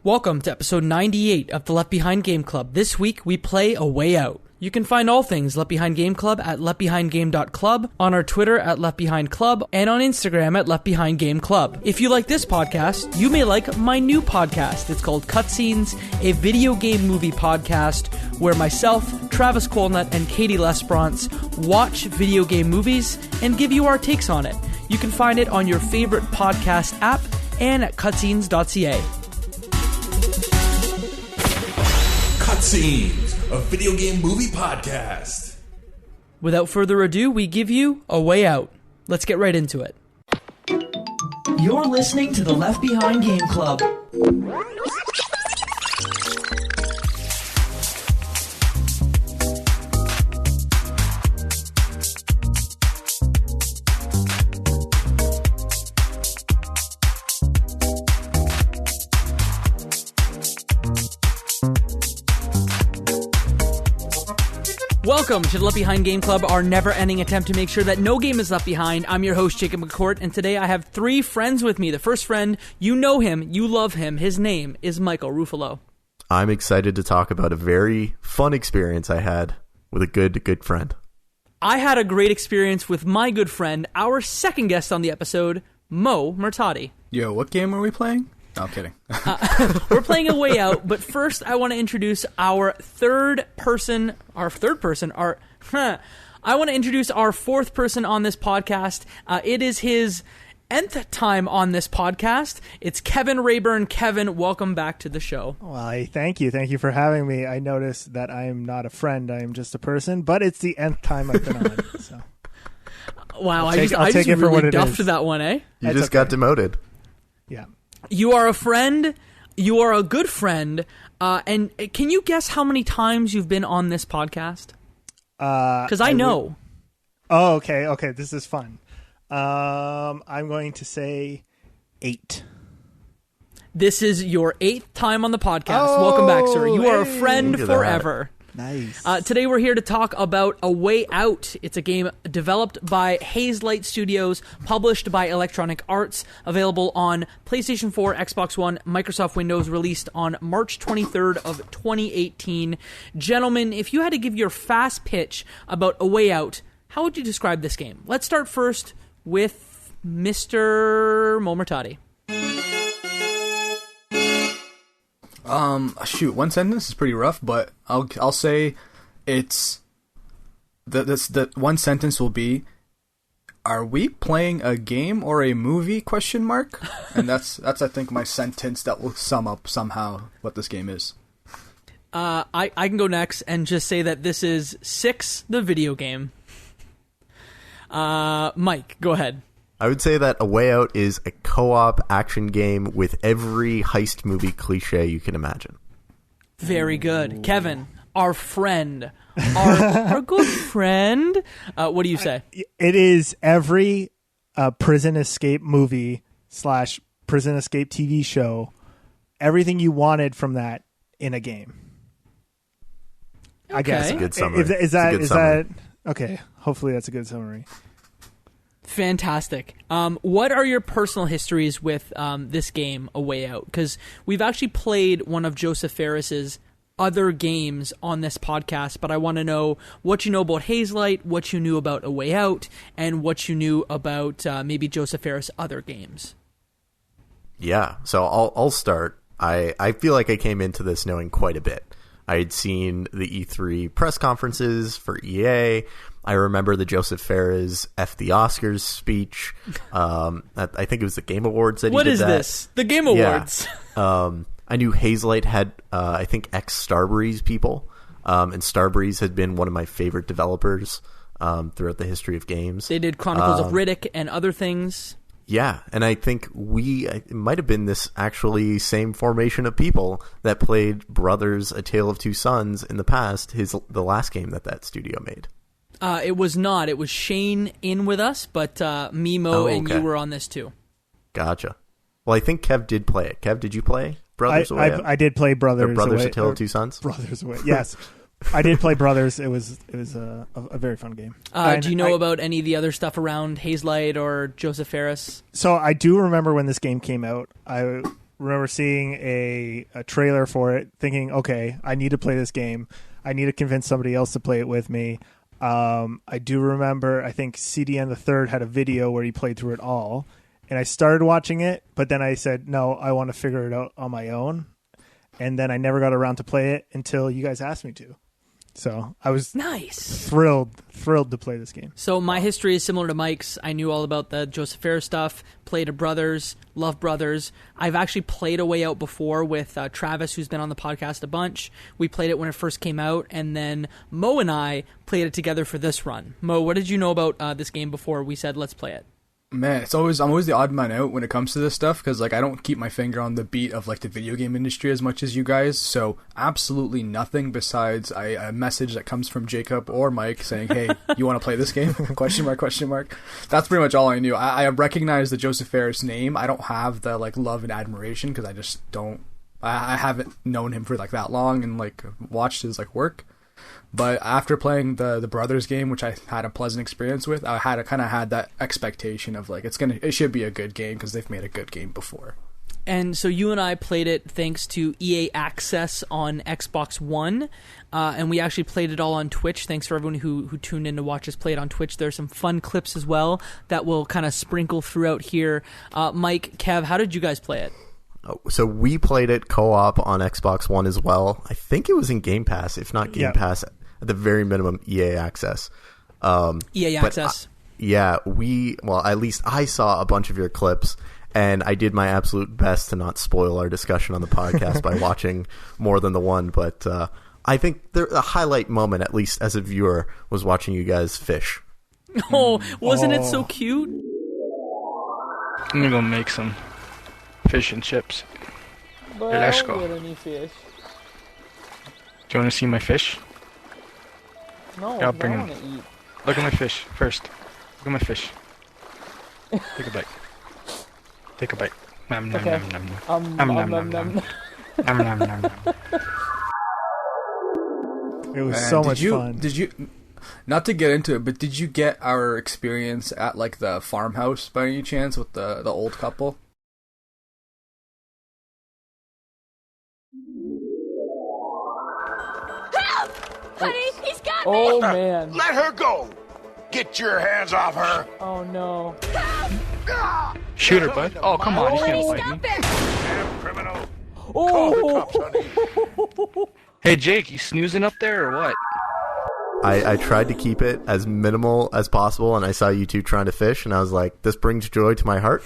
Welcome to episode 98 of the Left Behind Game Club. This week we play A Way Out. You can find all things Left Behind Game Club at leftbehindgame.club, on our Twitter at leftbehindclub, and on Instagram at leftbehindgameclub. If you like this podcast, you may like my new podcast. It's called Cutscenes, a video game movie podcast where myself, Travis Colnut, and Katie Lesperance watch video game movies and give you our takes on it. You can find it on your favorite podcast app and at cutscenes.ca. Cutscenes, a video game movie podcast. Without further ado, we give you A Way Out. Let's get right into it. You're listening to the Left Behind Game Club. Welcome to the Left Behind Game Club, our never-ending attempt to make sure that no game is left behind. I'm your host, Jacob McCourt, and today I have three friends with me. The first friend, you know him, you love him. His name is Michael Ruffalo. I'm excited to talk about a very fun experience I had with a good friend. I had a great experience with my good friend, our second guest on the episode, Mo Murtati. Yo, what game are we playing? No, I'm kidding. We're playing A Way Out, but first I want to introduce I want to introduce our fourth person on this podcast. It is his nth time on this podcast. It's Kevin Reaburn. Kevin, welcome back to the show. Well, thank you. Thank you for having me. I noticed that I am not a friend. I am just a person, but it's the nth time I've been on. So. Wow, I'll I just take it for what really it duffed is. that one, eh? You just got demoted. Yeah. You are a friend. You are a good friend. And can you guess how many times you've been on this podcast? Because I know. Oh, okay. Okay, this is fun. I'm going to say 8. This is your 8th time on the podcast. Welcome back, sir. You are a friend forever. Nice. Today we're here to talk about A Way Out. It's a game developed by Hazelight Studios, published by Electronic Arts, available on PlayStation 4, Xbox One, Microsoft Windows, released on March 23rd of 2018. Gentlemen, if you had to give your fast pitch about A Way Out, how would you describe this game? Let's start first with Mr. Mo Murtati. Shoot, one sentence is pretty rough, but I'll say it's the one sentence will be, are we playing a game or a movie, ? And that's I think my sentence that will sum up somehow what this game is. I can go next and just say that this is 6, the video game. Mike, go ahead. I would say that A Way Out is a co-op action game with every heist movie cliche you can imagine. Very good. Kevin, our friend, our good friend. What do you say? It is every prison escape movie / prison escape TV show. Everything you wanted from that in a game. I guess. That's a good summary. Is that okay? Hopefully that's a good summary. Fantastic. What are your personal histories with this game, A Way Out? Because we've actually played one of Josef Fares's other games on this podcast, but I want to know what you know about Hazelight, what you knew about A Way Out, and what you knew about maybe Josef Fares' other games. Yeah, so I'll start. I feel like I came into this knowing quite a bit. I had seen the E3 press conferences for EA. I remember the Josef Fares F the Oscars speech. I think it was the Game Awards that he did that. What is this? The Game Awards. Yeah. I knew Hazelight had, I think, ex-Starbreeze people. And Starbreeze had been one of my favorite developers throughout the history of games. They did Chronicles of Riddick and other things. Yeah, and I think it might have been this actually same formation of people that played Brothers: A Tale of Two Sons in the past, the last game that studio made. It was not. It was Shane in with us, but Mimo and you were on this too. Gotcha. Well, I think Kev did play it. Kev, did you play Brothers Away? I did play Brothers. Brothers: Away, A Tale of Two Sons? Brothers Away. Yes. I did play Brothers. It was a very fun game. Do you know about any of the other stuff around Hazelight or Josef Fares? So I do remember when this game came out. I remember seeing a trailer for it, thinking, okay, I need to play this game. I need to convince somebody else to play it with me. I do remember, I think CDN the Third had a video where he played through it all, and I started watching it, but then I said, no, I want to figure it out on my own. And then I never got around to play it until you guys asked me to. So I was thrilled to play this game. So my history is similar to Mike's. I knew all about the Josef Fares stuff, played a Brothers, love Brothers. I've actually played A Way Out before with Travis, who's been on the podcast a bunch. We played it when it first came out, and then Mo and I played it together for this run. Mo, what did you know about this game before we said let's play it? Man, I'm always the odd man out when it comes to this stuff, because like I don't keep my finger on the beat of like the video game industry as much as you guys. So absolutely nothing besides a message that comes from Jacob or Mike saying, "Hey, you want to play this game?" Question mark, question mark. That's pretty much all I knew. I recognize the Josef Fares name. I don't have the like love and admiration because I just don't. I haven't known him for like that long and like watched his like work. But after playing the Brothers game, which I had a pleasant experience with, I kind of had that expectation of like it should be a good game because they've made a good game before. And so you and I played it thanks to EA Access on Xbox One, and we actually played it all on Twitch. Thanks for everyone who tuned in to watch us play it on Twitch. There's some fun clips as well that will kind of sprinkle throughout here. Mike, Kev, how did you guys play it? So we played it co-op on Xbox One as well. I think it was in Game Pass, if not Game Pass, at the very minimum EA Access. EA Access. At least I saw a bunch of your clips, and I did my absolute best to not spoil our discussion on the podcast by watching more than the one. But I think the highlight moment, at least as a viewer, was watching you guys fish. Oh, wasn't it so cute? I'm gonna go make some fish and chips. But Here, let's I go. don't get any fish. Do you want to see my fish? No, Yeah, I'll bring I him. want to eat. Look at my fish first. Look at my fish. Take a bite. Take a bite. Nom nom Okay. nom nom nom. Nom nom nom nom. Nom nom nom nom. It was Man, so much fun. Did you, not to get into it, but did you get our experience at like the farmhouse by any chance with the old couple? Honey, he's got me! Oh, man. Let her go! Get your hands off her! Oh, no. Shoot her, bud. Oh, come on. You Honey, can't bite stop me. it! Damn criminal! Call the cops, honey! Hey, Jake, you snoozing up there or what? I tried to keep it as minimal as possible, and I saw you two trying to fish, and I was like, this brings joy to my heart,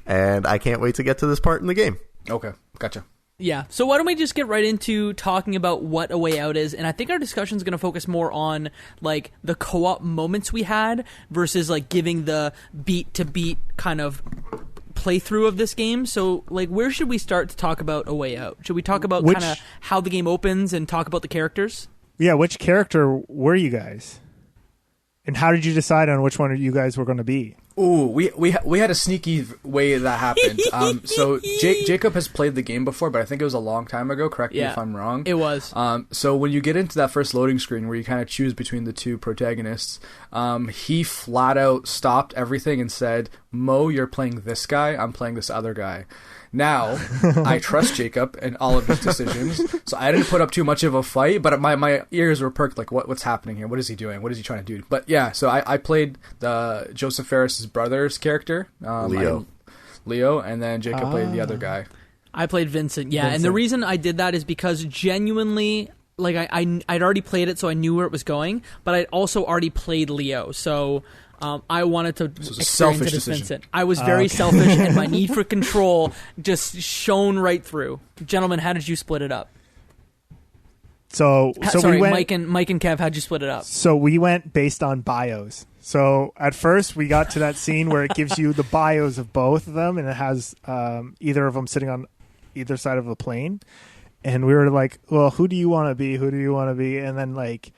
and I can't wait to get to this part in the game. Okay, gotcha. Yeah, so why don't we just get right into talking about what A Way Out is, and I think our discussion is going to focus more on, like, the co-op moments we had versus, like, giving the beat-to-beat kind of playthrough of this game. So, like, where should we start to talk about A Way Out? Should we talk about kind of how the game opens and talk about the characters? Yeah, which character were you guys? And how did you decide on which one you guys were going to be? Ooh, we had a sneaky way that happened. So Jacob has played the game before, but I think it was a long time ago. Correct me if I'm wrong. It was. So when you get into that first loading screen where you kind of choose between the two protagonists, he flat out stopped everything and said, "Mo, you're playing this guy. I'm playing this other guy." Now, I trust Jacob and all of his decisions, so I didn't put up too much of a fight, but my ears were perked, like, what's happening here? What is he doing? What is he trying to do? But yeah, so I played the Josef Fares' brother's character, Leo, and then Jacob played the other guy. I played Vincent, yeah. And the reason I did that is because genuinely, like, I'd already played it, so I knew where it was going, but I'd also already played Leo, so I wanted to experience it as Vincent. I was very selfish, and my need for control just shone right through. Gentlemen, how did you split it up? So Sorry, we went, Mike and Kev, how'd you split it up? So we went based on bios. So at first we got to that scene where it gives you the bios of both of them, and it has either of them sitting on either side of the plane. And we were like, well, who do you want to be? Who do you want to be? And then, like,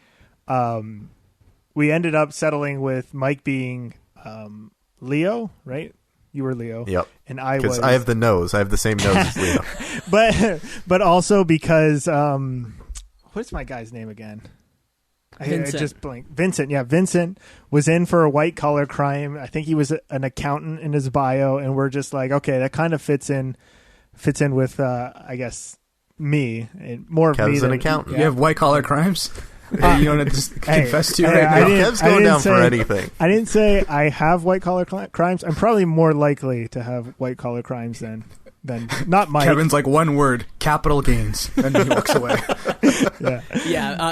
we ended up settling with Mike being Leo, right? You were Leo. Yep. And I was... Because I have the nose. I have the same nose as Leo. but also because... what's my guy's name again? Vincent. I just blanked. Vincent, yeah. Vincent was in for a white-collar crime. I think he was an accountant in his bio, and we're just like, okay, that kind of fits in fits in with I guess me and more of me Kev's an than, accountant. You have white collar crimes. You don't have to confess to right now. Kev's going down for anything. I didn't say I have white collar crimes. I'm probably more likely to have white collar crimes than not Mike. Kevin's like one word, capital gains, and he walks away.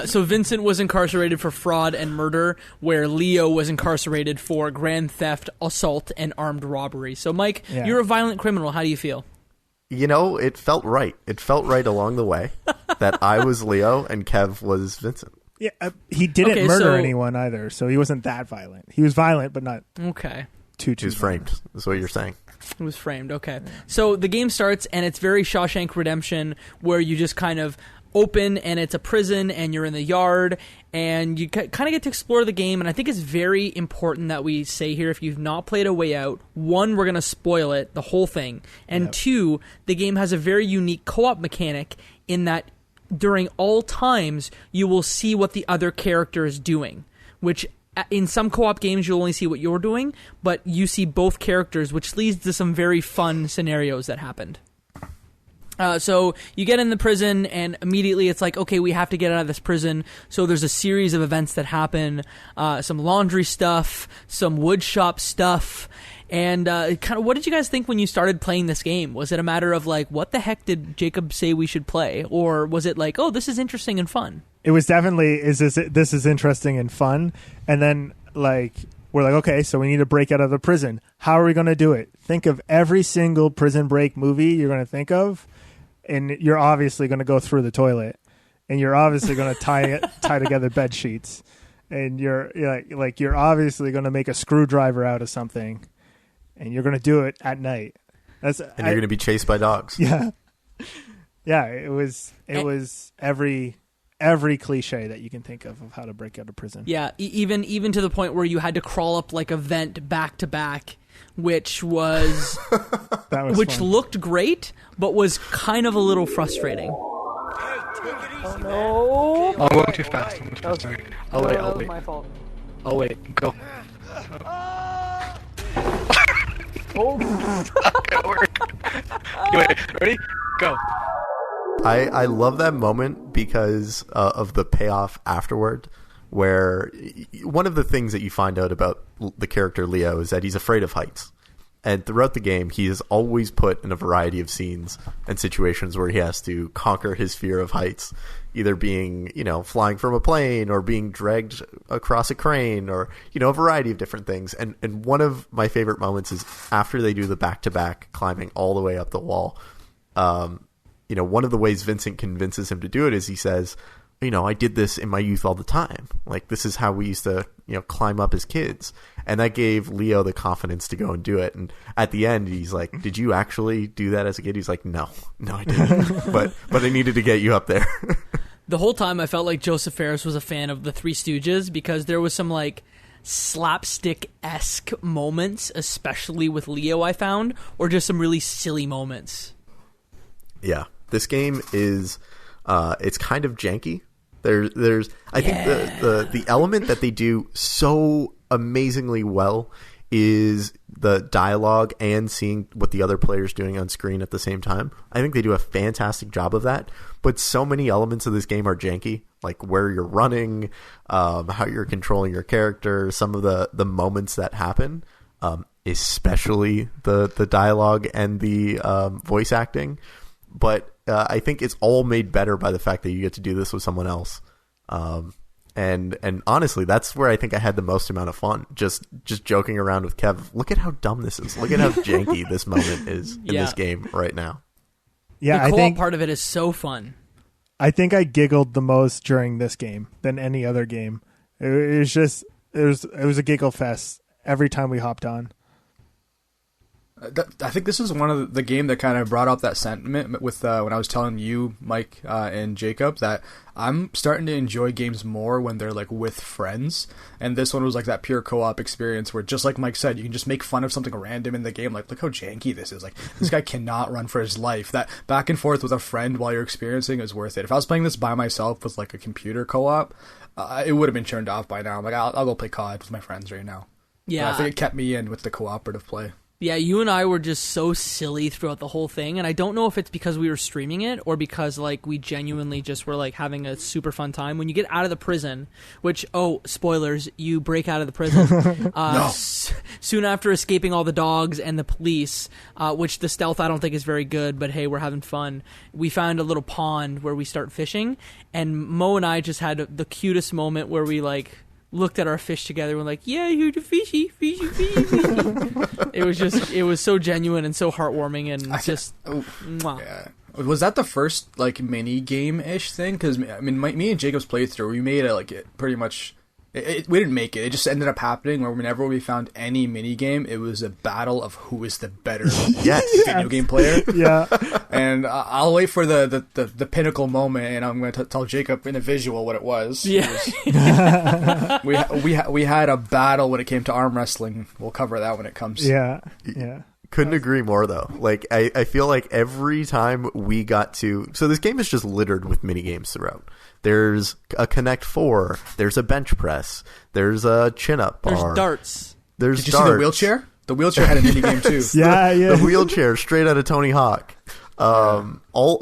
So Vincent was incarcerated for fraud and murder, where Leo was incarcerated for grand theft, assault, and armed robbery. So Mike, you're a violent criminal. How do you feel? You know, it felt right. It felt right along the way that I was Leo and Kev was Vincent. Yeah, he didn't murder anyone either, so he wasn't that violent. He was violent, but not too He was framed, is what you're saying. It was framed, okay. So the game starts, and it's very Shawshank Redemption, where you just kind of open, and it's a prison, and you're in the yard, and you kind of get to explore the game, and I think it's very important that we say here, if you've not played A Way Out, one, we're going to spoil it, the whole thing, and two, the game has a very unique co-op mechanic in that during all times, you will see what the other character is doing, which in some co-op games you'll only see what you're doing, but you see both characters, which leads to some very fun scenarios that happened. So you get in the prison, and immediately it's like, okay, we have to get out of this prison. So there's a series of events that happen, some laundry stuff, some wood shop stuff, and kind of, what did you guys think when you started playing this game? Was it a matter of like, what the heck did Jacob say we should play? Or was it like, oh, this is interesting and fun? It was definitely, this is interesting and fun. And then like, we're like, okay, so we need to break out of the prison. How are we going to do it? Think of every single prison break movie you're going to think of. And you're obviously going to go through the toilet, and you're obviously going to tie together bed sheets, and you're obviously going to make a screwdriver out of something, and you're going to do it at night. You're going to be chased by dogs. Yeah. It was every cliche that you can think of how to break out of prison. Yeah, even to the point where you had to crawl up like a vent back to back, which was which fun. Looked great, but was kind of a little frustrating. Oh no! I'm going too fast. Sorry. I'll wait. That was my fault. I'll wait. Go. It worked. Wait, ready? Go. I love that moment because of the payoff afterward, where one of the things that you find out about the character Leo is that he's afraid of heights. And throughout the game, he is always put in a variety of scenes and situations where he has to conquer his fear of heights, either being, flying from a plane or being dragged across a crane or, a variety of different things. And one of my favorite moments is after they do the back-to-back climbing all the way up the wall. One of the ways Vincent convinces him to do it is he says, I did this in my youth all the time. Like, this is how we used to, climb up as kids. And that gave Leo the confidence to go and do it. And at the end, he's like, did you actually do that as a kid? He's like, no, I didn't. but I needed to get you up there. The whole time I felt like Josef Fares was a fan of the Three Stooges, because there was some like slapstick-esque moments, especially with Leo, I found, or just some really silly moments. Yeah. This game is, it's kind of janky. There's I think the element that they do so amazingly well is the dialogue and seeing what the other player's doing on screen at the same time. I think they do a fantastic job of that, but so many elements of this game are janky, like where you're running, how you're controlling your character, some of the moments that happen, especially the dialogue and the voice acting. But I think it's all made better by the fact that you get to do this with someone else. And honestly, that's where I think I had the most amount of fun. Just joking around with Kev. Look at how dumb this is. Look at how janky this moment is in this game right now. Yeah, the co-op part of it is so fun. I think I giggled the most during this game than any other game. It was a giggle fest every time we hopped on. I think this is one of the game that kind of brought up that sentiment with when I was telling you, Mike, and Jacob, that I'm starting to enjoy games more when they're like with friends. And this one was like that pure co-op experience where, just like Mike said, you can just make fun of something random in the game. Like, look how janky this is. Like, this guy cannot run for his life. That back and forth with a friend while you're experiencing is worth it. If I was playing this by myself with like a computer co-op, it would have been turned off by now. I'm like, I'll go play COD with my friends right now. Yeah, I think it kept me in with the cooperative play. Yeah, you and I were just so silly throughout the whole thing, and I don't know if it's because we were streaming it or because like we genuinely just were like having a super fun time. When you get out of the prison, which spoilers, you break out of the prison soon after escaping all the dogs and the police, which the stealth I don't think is very good, but hey, we're having fun. We found a little pond where we start fishing, and Mo and I just had the cutest moment where we like looked at our fish together and were like, yeah, here's a fishy. It was so genuine and so heartwarming and mwah. Yeah. Was that the first like mini game ish thing? Because I mean, me and Jacob's playthrough, we made it pretty much. We didn't make it. It just ended up happening where whenever we found any mini game, it was a battle of who is the better video game player. Yeah. And I'll wait for the pinnacle moment, and I'm going to tell Jacob in a visual what it was. Yeah. We had a battle when it came to arm wrestling. We'll cover that when it comes. Yeah. Yeah. Couldn't agree more, though. Like, I feel like every time we got to... So this game is just littered with mini games throughout. There's a Connect 4. There's a bench press. There's a chin-up bar. There's darts. There's Did you darts. see the wheelchair? The wheelchair had a mini game, too. Yeah. The wheelchair, straight out of Tony Hawk. All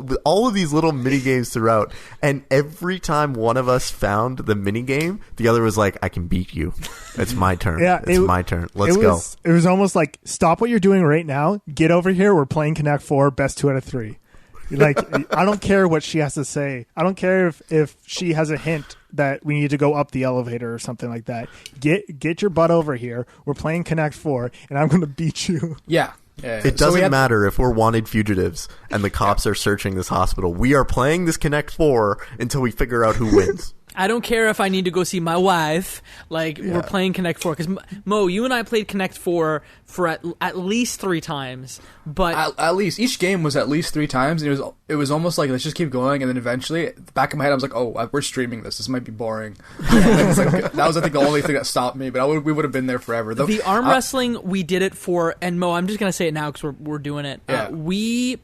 of these little mini games throughout, and every time one of us found the mini game, the other was like, "I can beat you. It's my turn. It's my turn. Let's go." It was almost like, stop what you're doing right now. Get over here. We're playing Connect 4. Best 2 out of 3. Like, I don't care what she has to say. I don't care if she has a hint that we need to go up the elevator or something like that. Get your butt over here. We're playing Connect 4, and I'm going to beat you. Yeah. It doesn't matter if we're wanted fugitives and the cops are searching this hospital. We are playing this Connect 4 until we figure out who wins. I don't care if I need to go see my wife. Like, we're playing Connect 4. Because, Mo, you and I played Connect 4 for at least 3 times. But at least. Each game was at least 3 times. And it was almost like, let's just keep going. And then eventually, at the back of my head, I was like, oh, we're streaming this. This might be boring. That was, I think, the only thing that stopped me. But we would have been there forever. The arm wrestling, we did it for... And, Mo, I'm just going to say it now because we're doing it. Yeah. We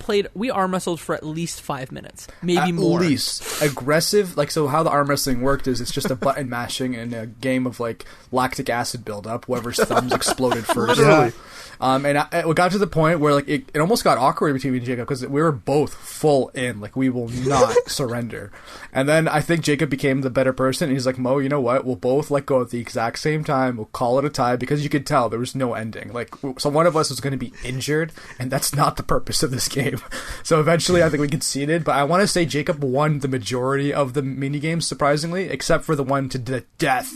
arm wrestled for at least 5 minutes. Maybe more. At least. Aggressive. Like, so how the arm wrestling worked is it's just a button mashing in a game of like lactic acid buildup. Whoever's thumbs exploded first. Literally. And it got to the point where like it almost got awkward between me and Jacob because we were both full in. Like, we will not surrender. And then I think Jacob became the better person. And he's like, Mo, you know what? We'll both let go at the exact same time. We'll call it a tie because you could tell there was no ending. Like, so one of us was going to be injured, and that's not the purpose of this game. So eventually, I think we conceded. But I want to say Jacob won the majority of the mini games, surprisingly, except for the one to the death.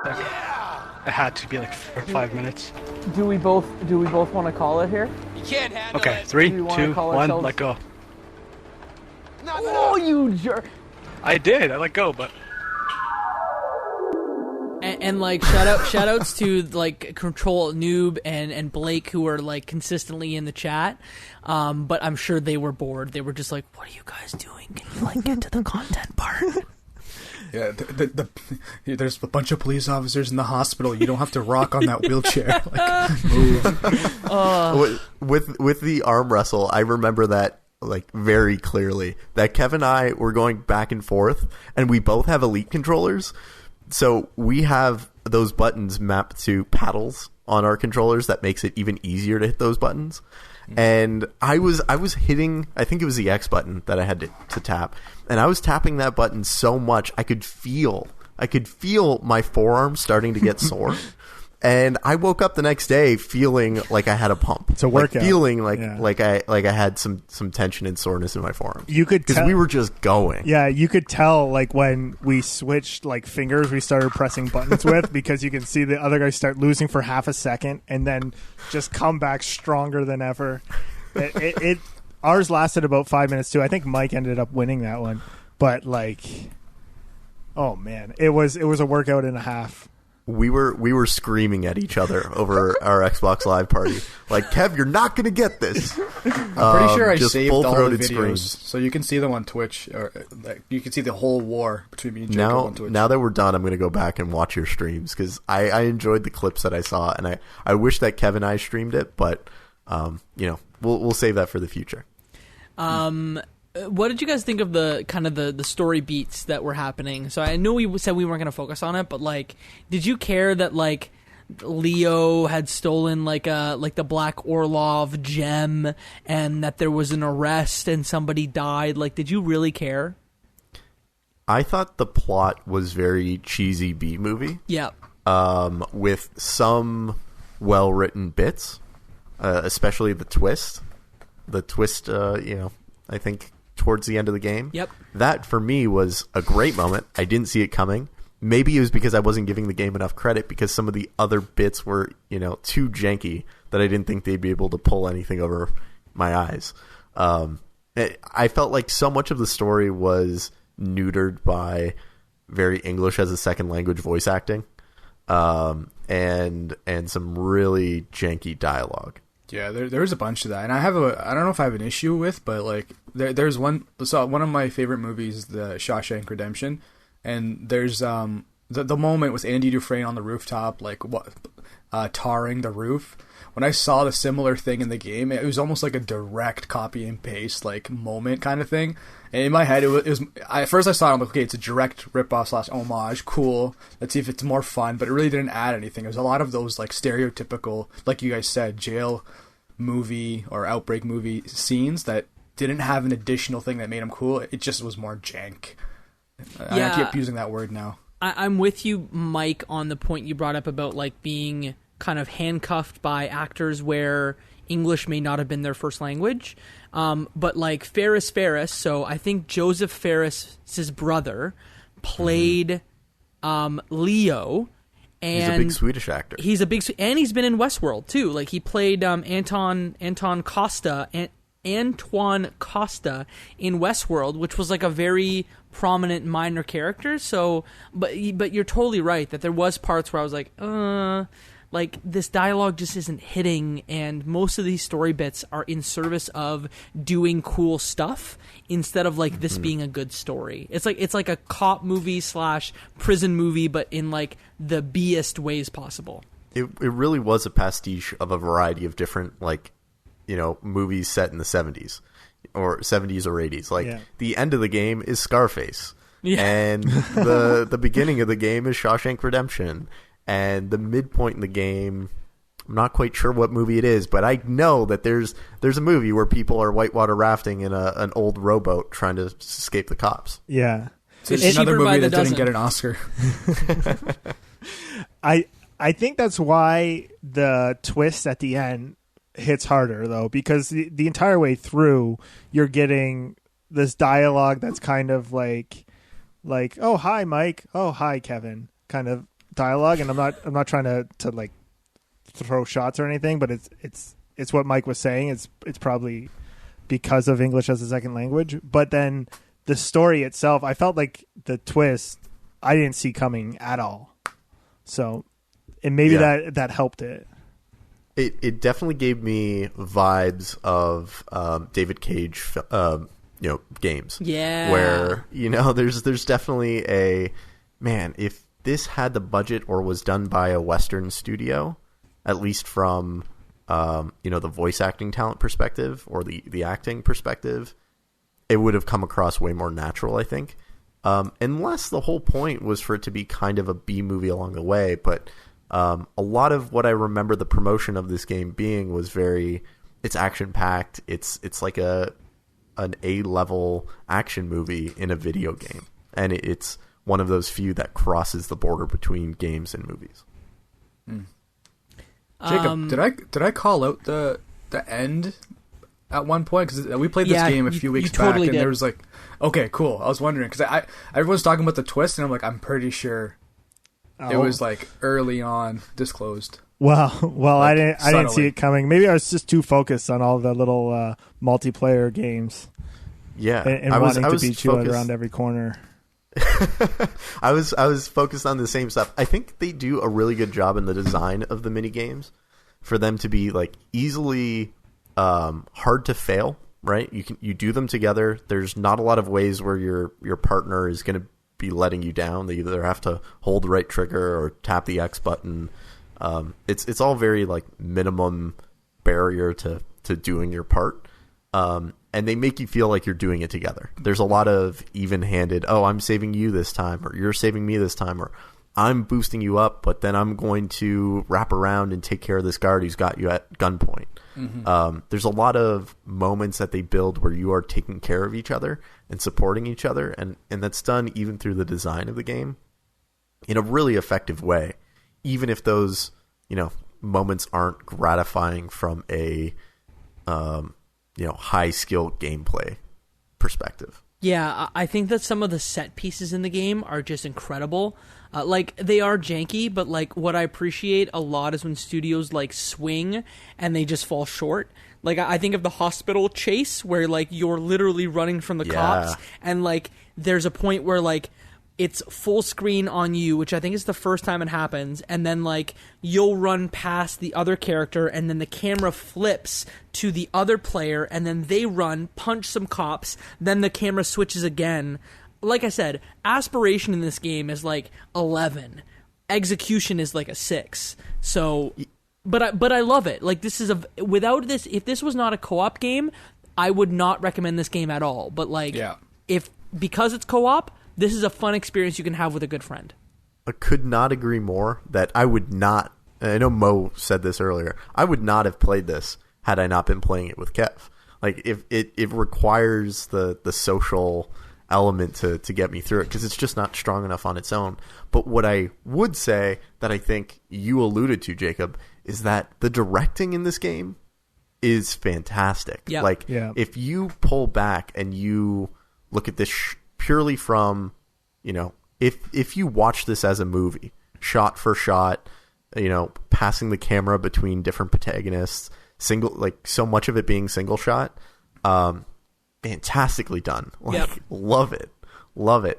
It had to be like 4 or 5 minutes. Do we both want to call it here? You can't handle Okay, it. 3, Do we wanna 2, call 1, ourselves- let go. Oh, you jerk! I did. I let go, but And like shout outs to like Control Noob and Blake, who are like consistently in the chat. But I'm sure they were bored. They were just like, "What are you guys doing? Can you like get to the content part?" Yeah, there's a bunch of police officers in the hospital. You don't have to rock on that wheelchair. Like, move. With the arm wrestle, I remember that like very clearly. That Kevin and I were going back and forth, and we both have Elite controllers, so we have those buttons mapped to paddles on our controllers. That makes it even easier to hit those buttons. And I was hitting, I think it was the X button that I had to tap, and I was tapping that button so much I could feel my forearm starting to get sore. And I woke up the next day feeling like I had a pump. It's a workout. Feeling like I had some tension and soreness in my forearm. You could because we were just going. Yeah, you could tell like when we switched like fingers we started pressing buttons with, because you can see the other guy start losing for half a second and then just come back stronger than ever. Ours lasted about 5 minutes too. I think Mike ended up winning that one, but like, oh man, it was a workout and a half. We were screaming at each other over our Xbox Live party. Like, Kev, you're not going to get this. I'm pretty sure I just saved all the full-throated videos, screams. so you can see them on Twitch. Or like, you can see the whole war between me and Jacob on Twitch. Now that we're done, I'm going to go back and watch your streams because I enjoyed the clips that I saw, and I wish that Kevin and I streamed it, but we'll save that for the future. What did you guys think of the kind of the story beats that were happening? So I know we said we weren't going to focus on it, but like, did you care that like Leo had stolen like the Black Orlov gem, and that there was an arrest and somebody died. Like, did you really care? I thought the plot was very cheesy B movie. Yeah. With some well-written bits, especially the twist. The twist, I think towards the end of the game. Yep. That, for me, was a great moment. I didn't see it coming. Maybe it was because I wasn't giving the game enough credit because some of the other bits were, too janky that I didn't think they'd be able to pull anything over my eyes. I felt like so much of the story was neutered by very English as a second language voice acting, and some really janky dialogue. Yeah, there's a bunch of that, and I don't know if I have an issue with, but like there's one. So one of my favorite movies is the Shawshank Redemption, and there's the moment with Andy Dufresne on the rooftop, like tarring the roof. When I saw the similar thing in the game, it was almost like a direct copy and paste like moment kind of thing. And in my head, it was at first I saw it, I'm like, okay, it's a direct ripoff / homage, cool. Let's see if it's more fun, but it really didn't add anything. It was a lot of those like stereotypical, like you guys said, jail movie or outbreak movie scenes that didn't have an additional thing that made them cool. It just was more jank. Yeah, I keep using that word now. I'm with you, Mike, on the point you brought up about like being kind of handcuffed by actors where English may not have been their first language. But like Fares, so I think Josef Fares' brother played Leo. And he's a big Swedish actor. And he's been in Westworld too. Like he played Anton Costa in Westworld, which was like a very prominent minor character. So, but you're totally right that there was parts where I was like this dialogue just isn't hitting, and most of these story bits are in service of doing cool stuff instead of like this being a good story. It's like a cop movie / prison movie, but in like the B-est ways possible. It really was a pastiche of a variety of different movies set in the 70s or 80s. Like the end of the game is Scarface, and the beginning of the game is Shawshank Redemption. And the midpoint in the game, I'm not quite sure what movie it is, but I know that there's a movie where people are whitewater rafting in an old rowboat trying to escape the cops. Yeah. So it's another movie that didn't get an Oscar. I think that's why the twist at the end hits harder, though, because the entire way through, you're getting this dialogue that's kind of like, oh, hi, Mike. Oh, hi, Kevin, kind of dialogue. And I'm not trying to like throw shots or anything, but it's what Mike was saying. It's probably because of English as a second language. But then the story itself, I felt like the twist I didn't see coming at all. So, and maybe that helped it. It definitely gave me vibes of David Cage, games. Yeah. Where there's definitely a man. If this had the budget or was done by a Western studio, at least from the voice acting talent perspective or the acting perspective, it would have come across way more natural, I think. Unless the whole point was for it to be kind of a B movie along the way. But a lot of what I remember the promotion of this game being was it's action packed. It's like an A-level action movie in a video game, and it's one of those few that crosses the border between games and movies. Jacob, did I call out the end at one point? Because we played this game a few weeks back, and there was like, okay, cool. I was wondering because everyone's talking about the twist, and I'm like, I'm pretty sure it was like early on disclosed. Well, like, I didn't see it coming. Maybe I was just too focused on all the little multiplayer games. Yeah, and wanting to beat you around every corner. I was focused on the same stuff. I think they do a really good job in the design of the mini games for them to be like easily hard to fail. Right? You do them together. There's not a lot of ways where your partner is going to be letting you down. They either have to hold the right trigger or tap the X button. It's all very like minimum barrier to doing your part. And they make you feel like you're doing it together. There's a lot of even-handed, oh, I'm saving you this time, or you're saving me this time, or I'm boosting you up, but then I'm going to wrap around and take care of this guard who's got you at gunpoint. There's a lot of moments that they build where you are taking care of each other and supporting each other, and that's done even through the design of the game in a really effective way, even if those, moments aren't gratifying from a high skill gameplay perspective. Yeah, I think that some of the set pieces in the game are just incredible. They are janky, but what I appreciate a lot is when studios swing and they just fall short. I think of the hospital chase where you're literally running from the cops, and there's a point where it's full screen on you, which I think is the first time it happens, and then you'll run past the other character, and then the camera flips to the other player, and then they run, punch some cops, then the camera switches again. Like I said, aspiration in this game is 11. Execution is a 6. So, but I love it. This is without this, if this was not a co-op game, I would not recommend this game at all. But because it's co-op, this is a fun experience you can have with a good friend. I could not agree more that I would not, I know Mo said this earlier, I would not have played this had I not been playing it with Kev. If it requires the social element to get me through it, because it's just not strong enough on its own. But what I would say that I think you alluded to, Jacob, is that the directing in this game is fantastic. Yeah. If you pull back and you look at this purely from, if you watch this as a movie, shot for shot, passing the camera between different protagonists, so much of it being single shot, fantastically done. Love it.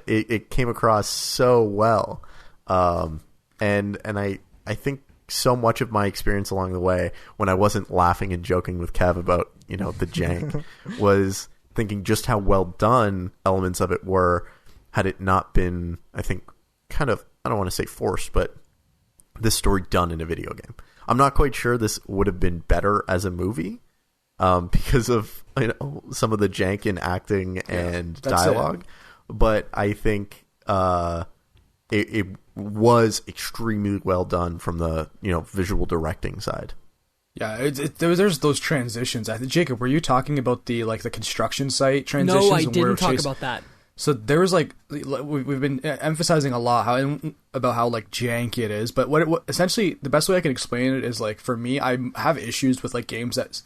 It came across so well. And I think so much of my experience along the way, when I wasn't laughing and joking with Kev about, the jank, was thinking just how well done elements of it were, had it not been, I think, kind of, I don't want to say forced, but this story done in a video game. I'm not quite sure this would have been better as a movie, because of some of the jank in acting and dialogue. But I think it was extremely well done from the visual directing side. Yeah, there's those transitions. Jacob, were you talking about the construction site transitions? No, I didn't talk about that. So there was we've been emphasizing a lot about how janky it is, but what essentially the best way I can explain it is for me, I have issues with games that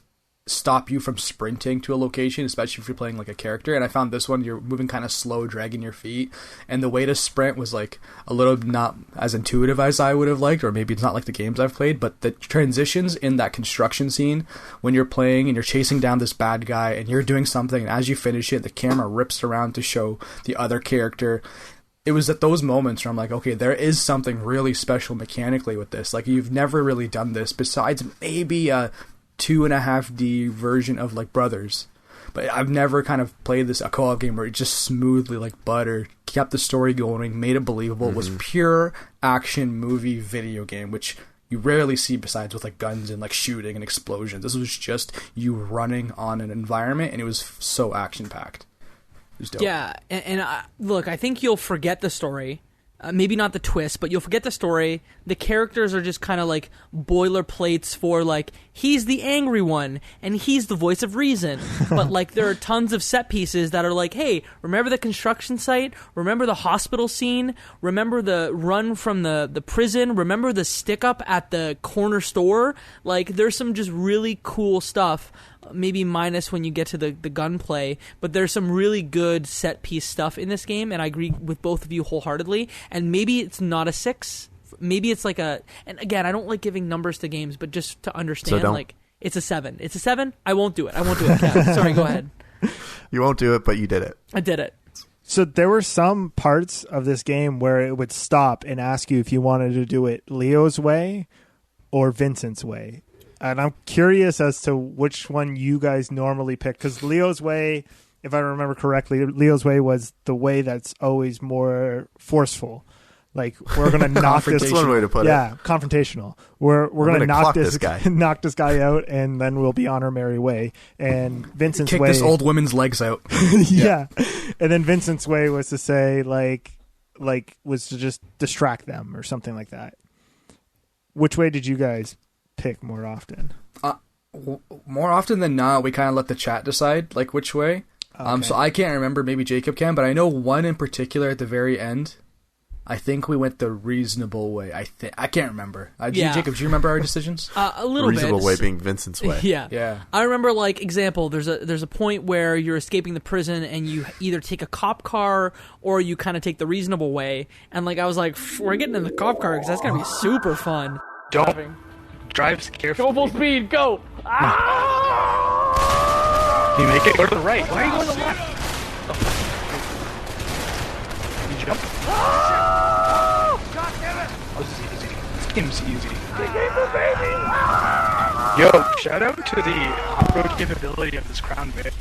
stop you from sprinting to a location, especially if you're playing a character, and I found this one, you're moving kind of slow, dragging your feet, and the way to sprint was a little not as intuitive as I would have liked, or maybe it's not like the games I've played, but the transitions in that construction scene when you're playing and you're chasing down this bad guy and you're doing something, and as you finish it, the camera rips around to show the other character. It was at those moments where I'm okay, there is something really special mechanically with this. You've never really done this besides maybe a 2.5D version of Brothers, but I've never kind of played a co-op game where it just smoothly butter, kept the story going, made it believable. It was pure action movie video game, which you rarely see besides with guns and shooting and explosions. This was just you running on an environment, and it was so action packed. It was dope. Yeah, and look, I think you'll forget the story. Maybe not the twist, but you'll forget the story. The characters are just kind of boilerplates for he's the angry one and he's the voice of reason. But there are tons of set pieces that are hey, remember the construction site? Remember the hospital scene? Remember the run from the prison? Remember the stick up at the corner store? There's some just really cool stuff. Maybe minus when you get to the gunplay, but there's some really good set piece stuff in this game, and I agree with both of you wholeheartedly. And maybe it's not a 6, maybe it's and again, I don't like giving numbers to games, but just to understand, it's a 7. It's a 7. I won't do it. Kev, sorry, go ahead. You won't do it, but you did it. I did it. So there were some parts of this game where it would stop and ask you if you wanted to do it Leo's way or Vincent's way. And I'm curious as to which one you guys normally pick, because Leo's way, if I remember correctly, Leo's way was the way that's always more forceful. We're going to knock this. That's one way to put it. Yeah, confrontational. We're going to knock this guy, knock this guy out, and then we'll be on our merry way. And Vincent's kick way, this old woman's legs out. yeah. And then Vincent's way was to say like was to just distract them or something like that. Which way did you guys pick more often? More often than not, we kind of let the chat decide like which way. Okay. So I can't remember. Maybe Jacob can, but I know one in particular at the very end. I think we went the reasonable way. I can't remember. Jacob, do you remember our decisions? A little bit. Reasonable way being Vincent's way. Yeah. I remember, like, example, there's a point where you're escaping the prison and you either take a cop car or you kind of take the reasonable way. And, like, I was like, we're getting in the cop car because that's going to be super fun. Don't drive carefully. Go full speed, go! Can you make it? Go to the right. Why are you going to the left? You jump? God damn it! Oh, this is easy. This game's easy. Yo, shout out to the off-road capability of this Crown Vic.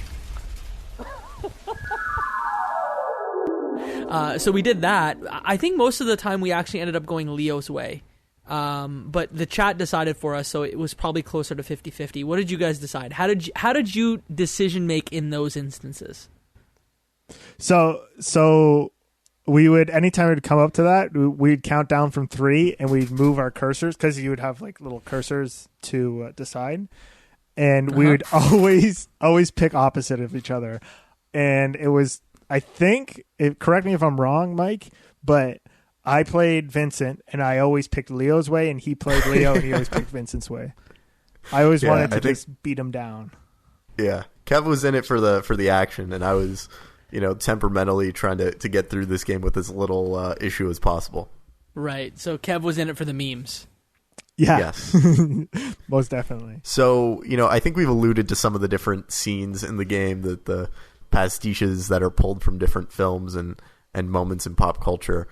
So we did that. I think most of the time we actually ended up going Leo's way. But the chat decided for us, so it was probably closer to 50-50. What did you guys decide? How did you decision make in those instances? So we would, anytime it would come up to that, we'd count down from 3 and we'd move our cursors because you would have like little cursors to decide. And we would always pick opposite of each other. And it was, I think, correct me if I'm wrong, Mike, but I played Vincent and I always picked Leo's way, and he played Leo and he always picked Vincent's way. I always wanted to just beat him down. Yeah. Kev was in it for the action, and I was, temperamentally trying to get through this game with as little issue as possible. Right. So Kev was in it for the memes. Yeah. Yes. Most definitely. So, I think we've alluded to some of the different scenes in the game, the pastiches that are pulled from different films and moments in pop culture.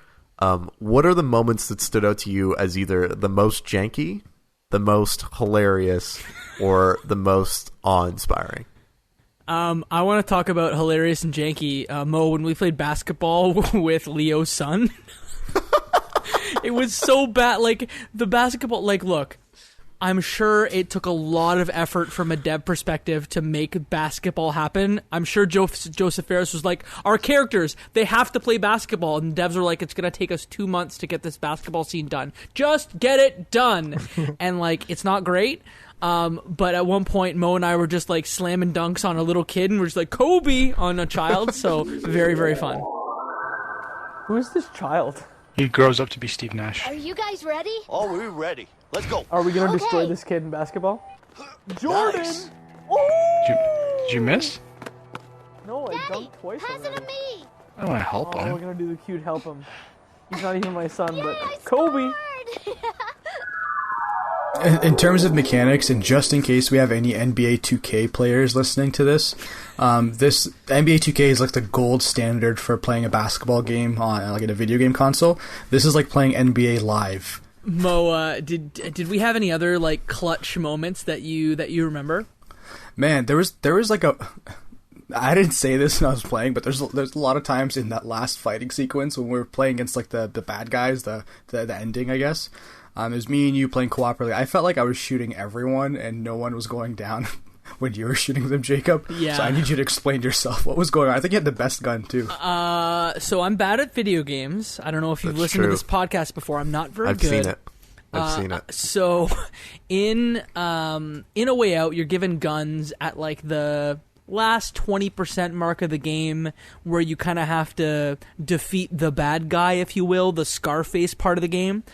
What are the moments that stood out to you as either the most janky, the most hilarious, or the most awe-inspiring? I want to talk about hilarious and janky. Mo, when we played basketball with Leo's son, it was so bad. Like, the basketball, like, look, I'm sure it took a lot of effort from a dev perspective to make basketball happen. I'm sure Josef Fares was like, our characters, they have to play basketball. And devs were like, it's going to take us 2 months to get this basketball scene done. Just get it done. And, like, it's not great. But at one point, Mo and I were just, like, slamming dunks on a little kid, and we're just like, Kobe on a child. So very, very fun. Who is this child? He grows up to be Steve Nash. Are you guys ready? Oh, we're ready. Let's go. Are we going to destroy this kid in basketball? Jordan! Nice. Oh! Did you miss? No, I Daddy, dunked twice pass it already. to me. I don't want to help Oh, we're him. going to do the cute help him. He's not even my son, Yay, but I Kobe! scored. In terms of mechanics, and just in case we have any NBA 2K players listening to this, this NBA 2K is like the gold standard for playing a basketball game on like in a video game console. This is like playing NBA Live. Mo, did we have any other like clutch moments that you remember? Man, there was like a. I didn't say this when I was playing, but there's a lot of times in that last fighting sequence when we were playing against like the bad guys, the ending, I guess. It was me and you playing cooperatively. I felt like I was shooting everyone and no one was going down when you were shooting them, Jacob. Yeah. So I need you to explain yourself. What was going on? I think you had the best gun, too. So I'm bad at video games. I don't know if you've listened to this podcast before. I'm not very good. I've seen it. So in A Way Out, you're given guns at like the last 20% mark of the game where you kind of have to defeat the bad guy, if you will, the Scarface part of the game.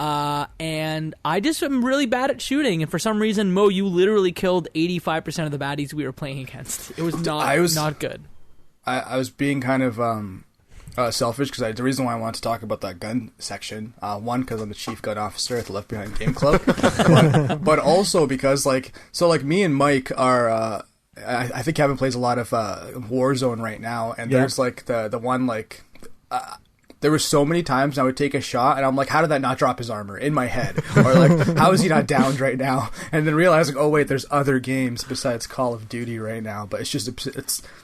And I just am really bad at shooting, and for some reason, Mo, you literally killed 85% of the baddies we were playing against. It was not good. I was being kind of selfish because the reason why I wanted to talk about that gun section, one, because I'm the chief gun officer at the Left Behind Game Club, but also because like me and Mike are. I think Kevin plays a lot of Warzone right now, and there's like the one like. There were so many times I would take a shot and I'm like, how did that not drop his armor in my head? Or like, how is he not downed right now? And then realizing, oh wait, there's other games besides Call of Duty right now. But it's just,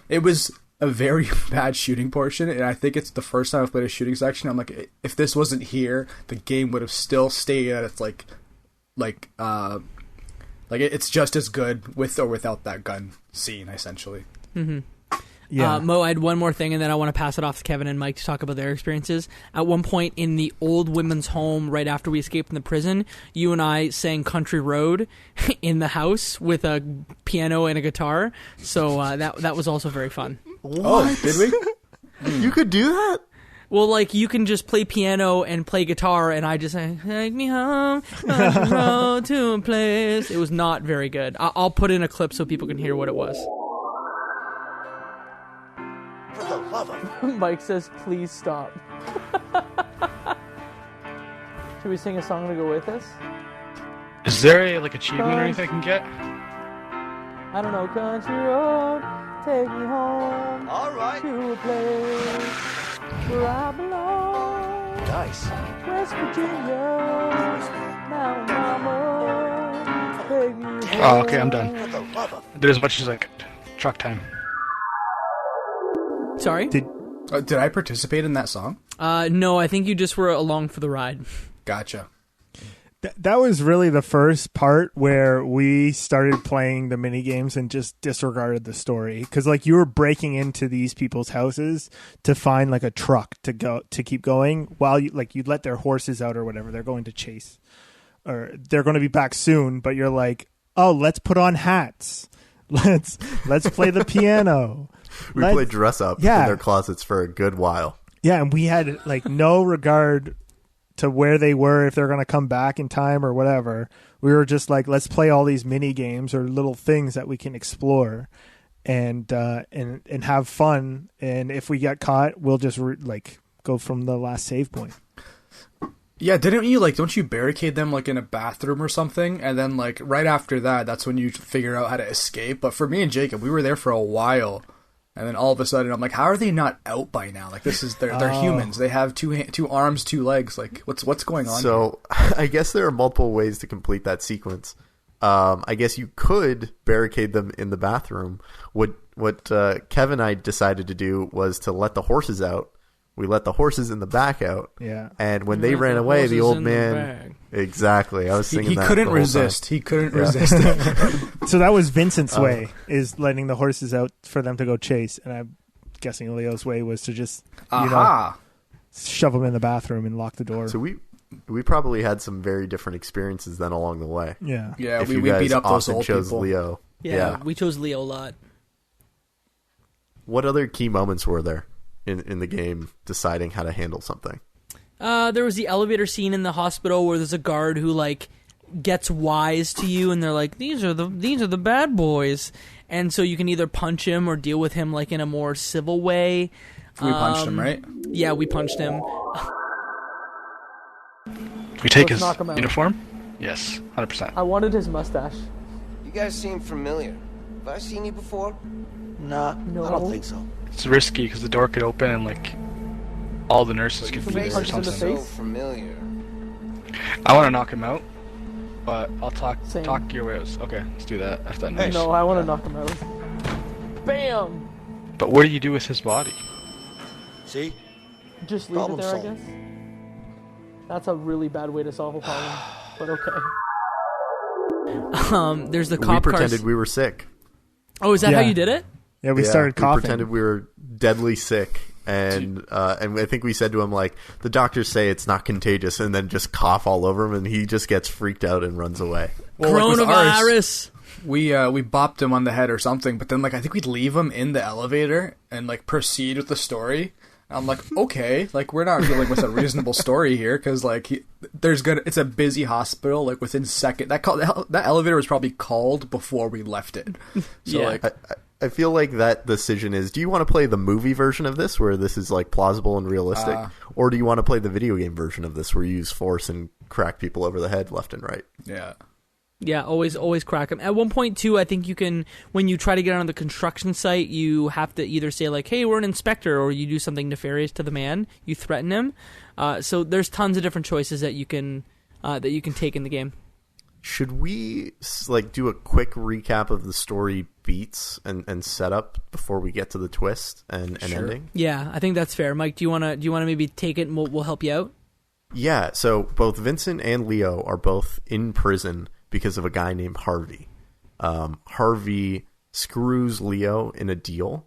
it was a very bad shooting portion. And I think it's the first time I've played a shooting section. I'm like, if this wasn't here, the game would have still stayed at its it's just as good with or without that gun scene, essentially. Mm-hmm. Yeah. Mo, I had one more thing, and then I want to pass it off to Kevin and Mike to talk about their experiences. At one point in the old women's home, right after we escaped from the prison, you and I sang Country Road in the house with a piano and a guitar. So that was also very fun. What? Oh, did we? You could do that? Well, like, you can just play piano and play guitar, and I just sang, take me home, country road to a place. It was not very good. I'll put in a clip so people can hear what it was. For the love of... Mike says, please stop. Should we sing a song to go with this? Is there a achievement or anything I can get? I don't know, country road, take me home All right. to a place where I belong. Nice. West Virginia, Mountain Mama, take me home. Oh, okay, I'm done. For the love of... I did as much as I could. Truck time. Sorry? Did I participate in that song? No, I think you just were along for the ride. Gotcha. That was really the first part where we started playing the mini games and just disregarded the story, because like you were breaking into these people's houses to find like a truck to keep going while you let their horses out or whatever. They're going to chase, or they're going to be back soon. But you're like, oh, let's put on hats. Let's play the piano. We played dress up in their closets for a good while. Yeah, and we had like no regard to where they were, if they're going to come back in time or whatever. We were just like, let's play all these mini games or little things that we can explore and have fun. And if we get caught, we'll just go from the last save point. Yeah, don't you barricade them in a bathroom or something? And then right after that, that's when you figure out how to escape. But for me and Jacob, we were there for a while. And then all of a sudden, I'm like, how are they not out by now? They're humans. They have two arms, 2 legs. What's going on? So I guess there are multiple ways to complete that sequence. I guess you could barricade them in the bathroom. What Kevin and I decided to do was to let the horses out. We let the horses in the back out. Yeah. And when they ran away, the old man... Exactly. I was singing he that couldn't the whole resist. time. He couldn't resist. So that was Vincent's way, is letting the horses out for them to go chase. And I'm guessing Leo's way was to just, shove them in the bathroom and lock the door. So we probably had some very different experiences then along the way. Yeah. Yeah, If we you guys beat up those often old chose people. Leo. Yeah, we chose Leo a lot. What other key moments were there in the game deciding how to handle something? There was the elevator scene in the hospital where there's a guard who gets wise to you, and they're like, these are the bad boys, and so you can either punch him or deal with him in a more civil way. We punched him, right? Yeah, we punched him. We take Let's his knock him out. uniform? Yes, 100%. I wanted his mustache. You guys seem familiar. Have I seen you before? Nah, No. I don't think so. It's risky because the door could open and all the nurses could be there or punch him in the something. face? So familiar. I want to knock him out, but I'll talk Same. your way out. Okay, let's do that after that noise. No, I want to knock him out. Bam! But what do you do with his body? See? Just leave Problem it there, solved. I guess. That's a really bad way to solve a problem, but okay. There's the We cop pretended cars. we were sick. Oh, is that how Yeah. you did it? Yeah, we started coughing. We pretended we were deadly sick. And I think we said to him, the doctors say it's not contagious, and then just cough all over him, and he just gets freaked out and runs away. Well, with Coronavirus! We bopped him on the head or something, but then I think we'd leave him in the elevator and proceed with the story. I'm like, okay, we're not dealing with a reasonable story here, because it's a busy hospital. Within second, that elevator was probably called before we left it. So Yeah. I feel like that decision is: do you want to play the movie version of this, where this is plausible and realistic, or do you want to play the video game version of this, where you use force and crack people over the head left and right? yeah. Yeah, always crack them. At one point, too, I think you can, when you try to get on the construction site, you have to either say, hey, we're an inspector, or you do something nefarious to the man. You threaten him. So there's tons of different choices that you can take in the game. Should we do a quick recap of the story beats and setup before we get to the twist and ending? Yeah, I think that's fair. Mike, do you wanna maybe take it and we'll help you out? Yeah. So both Vincent and Leo are both in prison because of a guy named Harvey. Harvey screws Leo in a deal.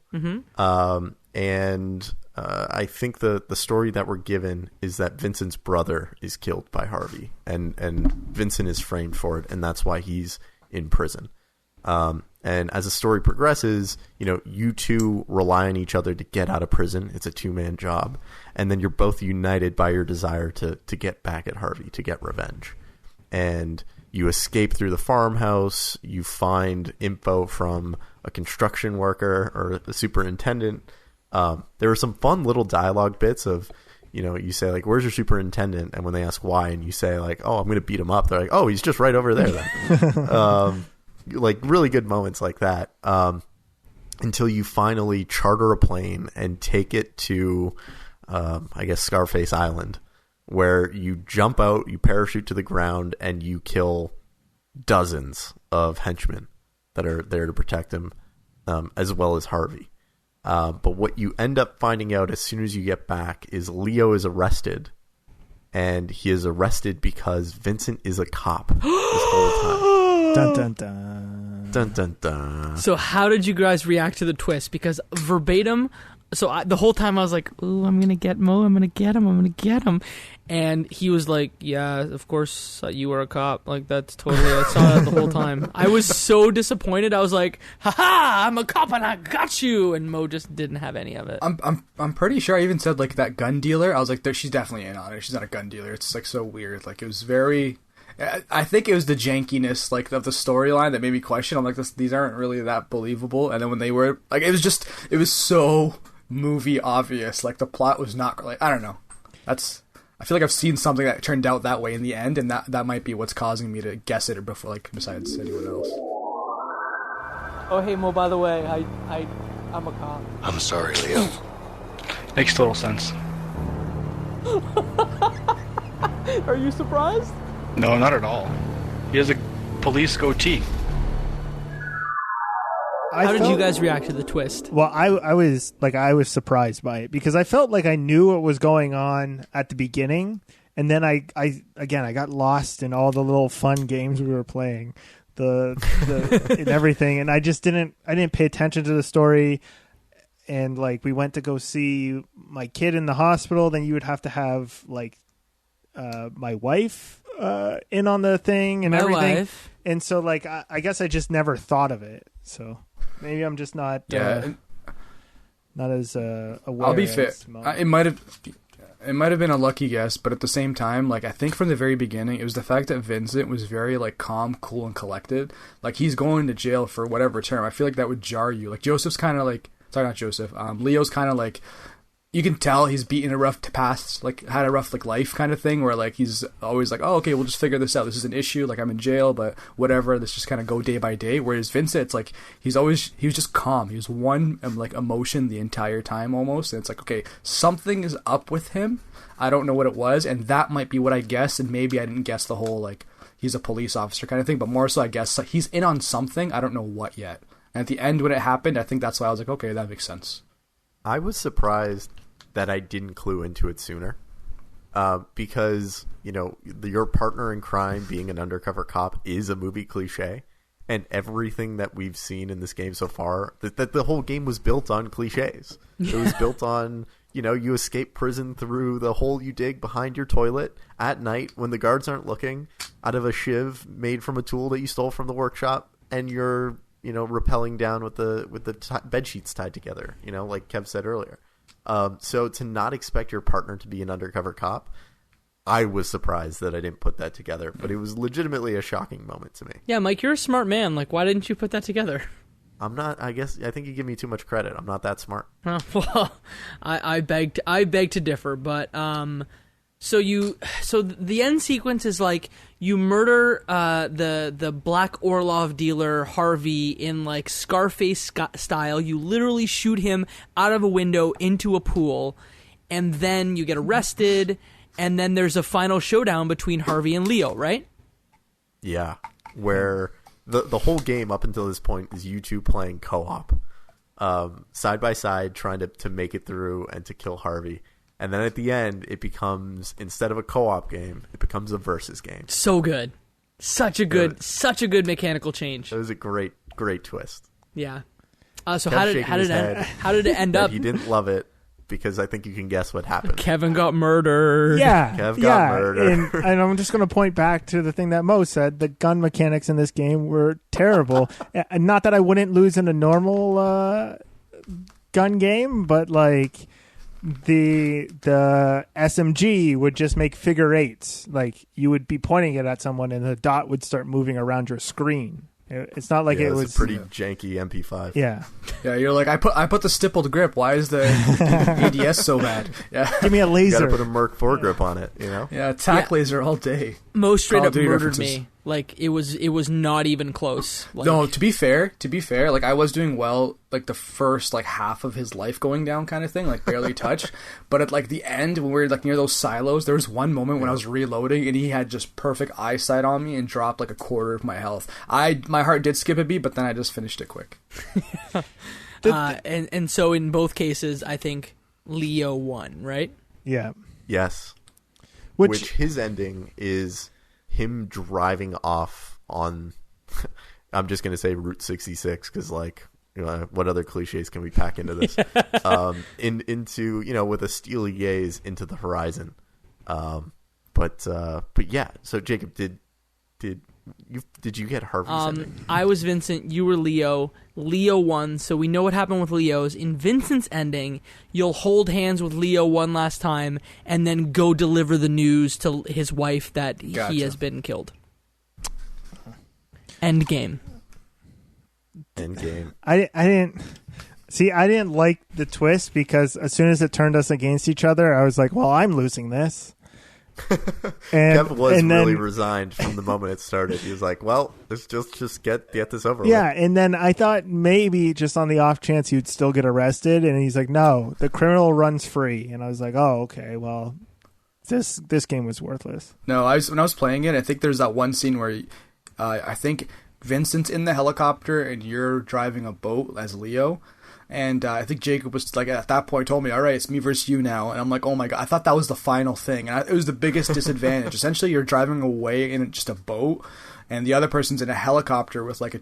And I think the story that we're given is that Vincent's brother is killed by Harvey, and Vincent is framed for it, and that's why he's in prison. And as the story progresses, you two rely on each other to get out of prison. It's a two-man job. And then you're both united by your desire to get back at Harvey, to get revenge. And you escape through the farmhouse. You find info from a construction worker or the superintendent. There were some fun little dialogue bits of, you say, like, where's your superintendent? And when they ask why, and you say, like, oh, I'm going to beat him up. They're like, oh, he's just right over there then. Like really good moments like that, until you finally charter a plane and take it to, I guess, Scarface Island, where you jump out, you parachute to the ground, and you kill dozens of henchmen that are there to protect him, as well as Harvey. But what you end up finding out as soon as you get back is Leo is arrested, and he is arrested because Vincent is a cop this whole time. Dun, dun, dun. Dun, dun, dun. So how did you guys react to the twist? Because verbatim, the whole time I was like, ooh, I'm going to get Mo, I'm going to get him. And he was like, yeah, of course you were a cop. Like, that's totally, I saw that the whole time. I was so disappointed. I was like, haha, I'm a cop and I got you. And Mo just didn't have any of it. I'm pretty sure I even said, like, that gun dealer. I was like, she's definitely in on it. She's not a gun dealer. It's, like, so weird. Like, it was very... I think it was the jankiness, like, of the storyline that made me question. I'm like, these aren't really that believable. And then when they were, like, it was so movie obvious. Like, the plot was not, like, I don't know. I feel like I've seen something that turned out that way in the end, and that might be what's causing me to guess it before, like, besides anyone else. Oh, hey, Mo, by the way, I'm a cop. I'm sorry, Leo. Makes total sense. Are you surprised? No, not at all. He has a police goatee. How did you guys react to the twist? Well, I was surprised by it because I felt like I knew what was going on at the beginning, and then I got lost in all the little fun games we were playing, and everything, and I didn't pay attention to the story. And like, we went to go see my kid in the hospital, then you would have to have like my wife in on the thing and everything. Wife. And so like I guess I just never thought of it. So maybe I'm just not not as aware. I'll be fair. It might have been a lucky guess, but at the same time, like, I think from the very beginning, it was the fact that Vincent was very, like, calm, cool, and collected. Like, he's going to jail for whatever term. I feel like that would jar you. Like, Joseph's kind of like, sorry, not Joseph. Leo's kind of like, you can tell he's beaten a rough past, like, had a rough, like, life kind of thing, where, like, he's always like, oh, okay, we'll just figure this out. This is an issue. Like, I'm in jail, but whatever. Let's just kind of go day by day. Whereas Vincent, it's like, he was just calm. He was one, like, emotion the entire time almost. And it's like, okay, something is up with him. I don't know what it was. And that might be what I guessed. And maybe I didn't guess the whole, like, he's a police officer kind of thing. But more so, I guess, like, he's in on something. I don't know what yet. And at the end, when it happened, I think that's why I was like, okay, that makes sense. I was surprised that I didn't clue into it sooner, because your partner in crime being an undercover cop is a movie cliche, and everything that we've seen in this game so far, that the whole game was built on cliches. It was built on you escape prison through the hole you dig behind your toilet at night when the guards aren't looking, out of a shiv made from a tool that you stole from the workshop, and you're rappelling down with the bed sheets tied together, like Kev said earlier. So to not expect your partner to be an undercover cop, I was surprised that I didn't put that together, but it was legitimately a shocking moment to me. Yeah, Mike, you're a smart man. Like, why didn't you put that together? I'm not. I think you give me too much credit. I'm not that smart. Well, I beg to differ, but so the end sequence is like you murder the Black Orlov dealer Harvey in like Scarface style. You literally shoot him out of a window into a pool, and then you get arrested, and then there's a final showdown between Harvey and Leo, right? Yeah, where the whole game up until this point is you two playing co-op, side by side, trying to make it through and to kill Harvey. And then at the end, it becomes, instead of a co-op game, it becomes a versus game. So good. Such a good mechanical change. It was a great twist. Yeah. So Kev how did it end that up? He didn't love it because I think you can guess what happened. Kevin got murdered. Yeah, Kev got murdered. And I'm just going to point back to the thing that Mo said. The gun mechanics in this game were terrible. And not that I wouldn't lose in a normal gun game, but like the SMG would just make figure eights. Like you would be pointing it at someone and the dot would start moving around your screen. It's not like it was a pretty janky MP5. Yeah. Yeah, you're like, I put the stippled grip. Why is the ADS so bad? Yeah. Give me a laser. You gotta put a Merc 4 grip on it, you know? Yeah, tack laser all day. Most straight Call up of Duty murdered references. me. Like it was not even close. Like, No, to be fair, like I was doing well, like the first like half of his life going down kind of thing, like barely touched. But at like the end, when we were like near those silos, there was one moment when I was reloading and he had just perfect eyesight on me and dropped like a quarter of my health. My heart did skip a beat, but then I just finished it quick. and so in both cases, I think Leo won, right? Yeah. Yes. Which his ending is him driving off on, I'm just going to say Route 66 because, like, you know, what other cliches can we pack into this? Into, you know, with a steely gaze into the horizon. But yeah. So Jacob, did you get Harvey's ending? I was Vincent. You were Leo. Leo won, so we know what happened with Leo's. In Vincent's ending, you'll hold hands with Leo one last time, and then go deliver the news to his wife that he has been killed. End game. End game. I didn't like the twist because as soon as it turned us against each other, I was like, well, I'm losing this. Kev was really resigned from the moment it started. He was like, well, let's just get this over with. Yeah, and then I thought maybe just on the off chance he'd still get arrested, and he's like, no, the criminal runs free. And I was like, oh, okay, well, this game was worthless. No, when I was playing it, I think there's that one scene where I think Vincent's in the helicopter and you're driving a boat as Leo. And I think Jacob was like at that point told me, all right, it's me versus you now. And I'm like, oh my God, I thought that was the final thing. And it was the biggest disadvantage. Essentially, you're driving away in just a boat and the other person's in a helicopter with like a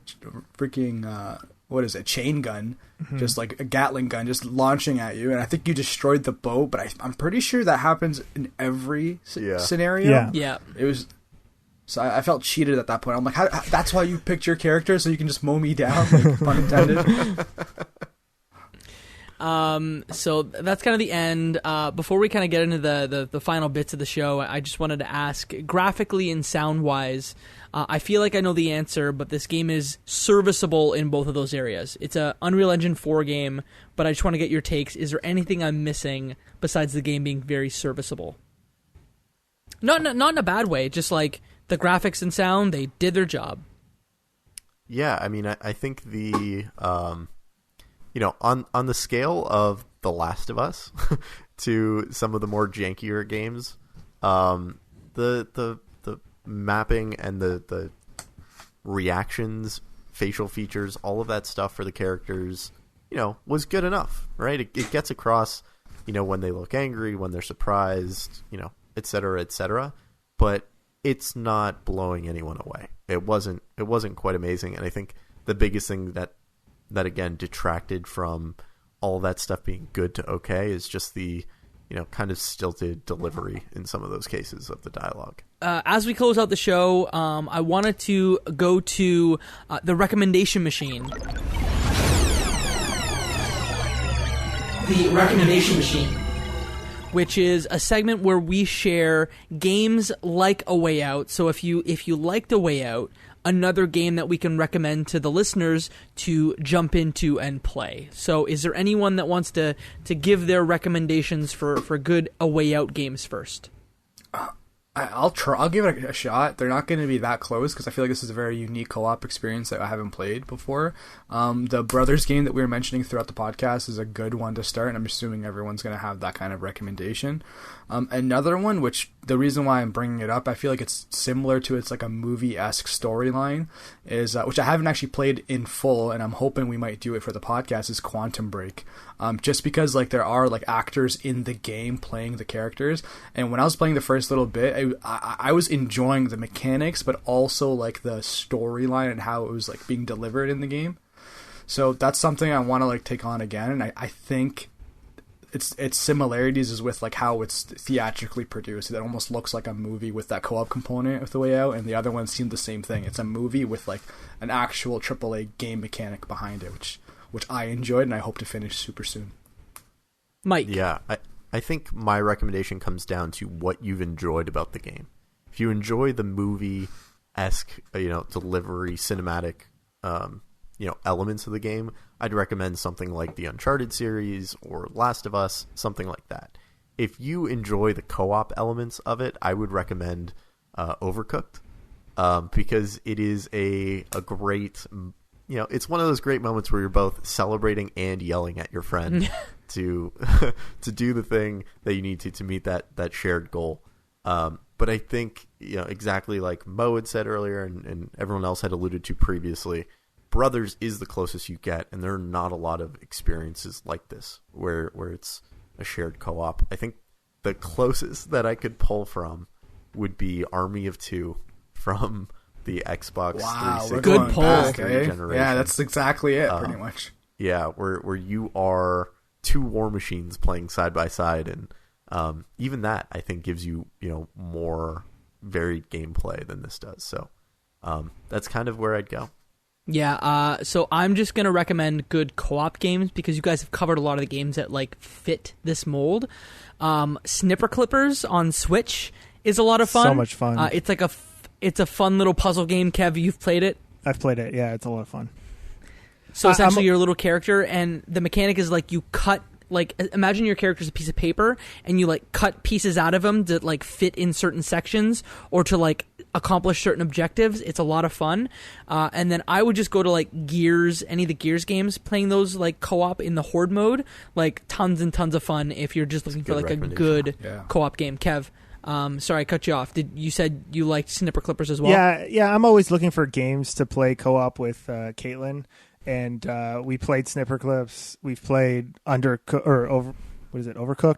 freaking, chain gun, just like a Gatling gun, just launching at you. And I think you destroyed the boat, but I'm pretty sure that happens in every scenario. Yeah. It was... So I felt cheated at that point. I'm like, that's why you picked your character so you can just mow me down, like, pun intended. So that's kind of the end. Before we kind of get into the final bits of the show, I just wanted to ask, graphically and sound-wise, I feel like I know the answer, but this game is serviceable in both of those areas. It's a Unreal Engine 4 game, but I just want to get your takes. Is there anything I'm missing besides the game being very serviceable? Not in a bad way, just like the graphics and sound, they did their job. Yeah, I mean, I think the... you know, on the scale of The Last of Us to some of the more jankier games, the mapping and the reactions, facial features, all of that stuff for the characters, you know, was good enough, right? It gets across, you know, when they look angry, when they're surprised, you know, et cetera, but it's not blowing anyone away. It wasn't quite amazing, and I think the biggest thing that again detracted from all of that stuff being good to okay is just the, you know, kind of stilted delivery in some of those cases of the dialogue. As we close out the show, I wanted to go to the recommendation machine. The recommendation machine, which is a segment where we share games like A Way Out. So if you liked A Way Out, another game that we can recommend to the listeners to jump into and play. So is there anyone that wants to give their recommendations for good A Way Out games first? I'll try. I'll give it a shot. They're not going to be that close because I feel like this is a very unique co-op experience that I haven't played before. The Brothers game that we were mentioning throughout the podcast is a good one to start, and I'm assuming everyone's going to have that kind of recommendation. Another one, which the reason why I'm bringing it up, I feel like it's similar to it's like a movie-esque storyline, is which I haven't actually played in full, and I'm hoping we might do it for the podcast, is Quantum Break. Just because like there are like actors in the game playing the characters, and when I was playing the first little bit, I was enjoying the mechanics, but also like the storyline and how it was like being delivered in the game. So that's something I want to like take on again, and I think its similarities is with like how it's theatrically produced. It almost looks like a movie with that co-op component with the way out, and the other one seemed the same thing. It's a movie with like an actual AAA game mechanic behind it, which I enjoyed, and I hope to finish super soon. Mike. Yeah, I think my recommendation comes down to what you've enjoyed about the game. If you enjoy the movie-esque, delivery, cinematic, elements of the game, I'd recommend something like the Uncharted series or Last of Us, something like that. If you enjoy the co-op elements of it, I would recommend Overcooked, because it is a great, it's one of those great moments where you're both celebrating and yelling at your friend to do the thing that you need to meet that shared goal. But I think, exactly like Mo had said earlier and everyone else had alluded to previously, Brothers is the closest you get, and there are not a lot of experiences like this where it's a shared co-op. I think the closest that I could pull from would be Army of Two from the Xbox 360. Good pull. Yeah, that's exactly it, pretty much. Yeah, where you are two war machines playing side by side, and even that I think gives you more varied gameplay than this does. So that's kind of where I'd go. Yeah, so I'm just going to recommend good co-op games because you guys have covered a lot of the games that like fit this mold. Snipper Clippers on Switch is a lot of fun. So much fun. It's like it's a fun little puzzle game. Kev, you've played it? I've played it. Yeah, it's a lot of fun. So essentially you're a little character, and the mechanic is like you cut, like imagine your character's a piece of paper and you like cut pieces out of them to like fit in certain sections or to like accomplish certain objectives. It's a lot of fun. And then I would just go to like Gears, any of the Gears games, playing those like co-op in the Horde mode, like tons and tons of fun if you're just looking for like a good co-op game. Kev, sorry, I cut you off. You said you liked Snipper Clippers as well? Yeah, I'm always looking for games to play co-op with Caitlin. And we played Snipper Clips. We've played Overcooked.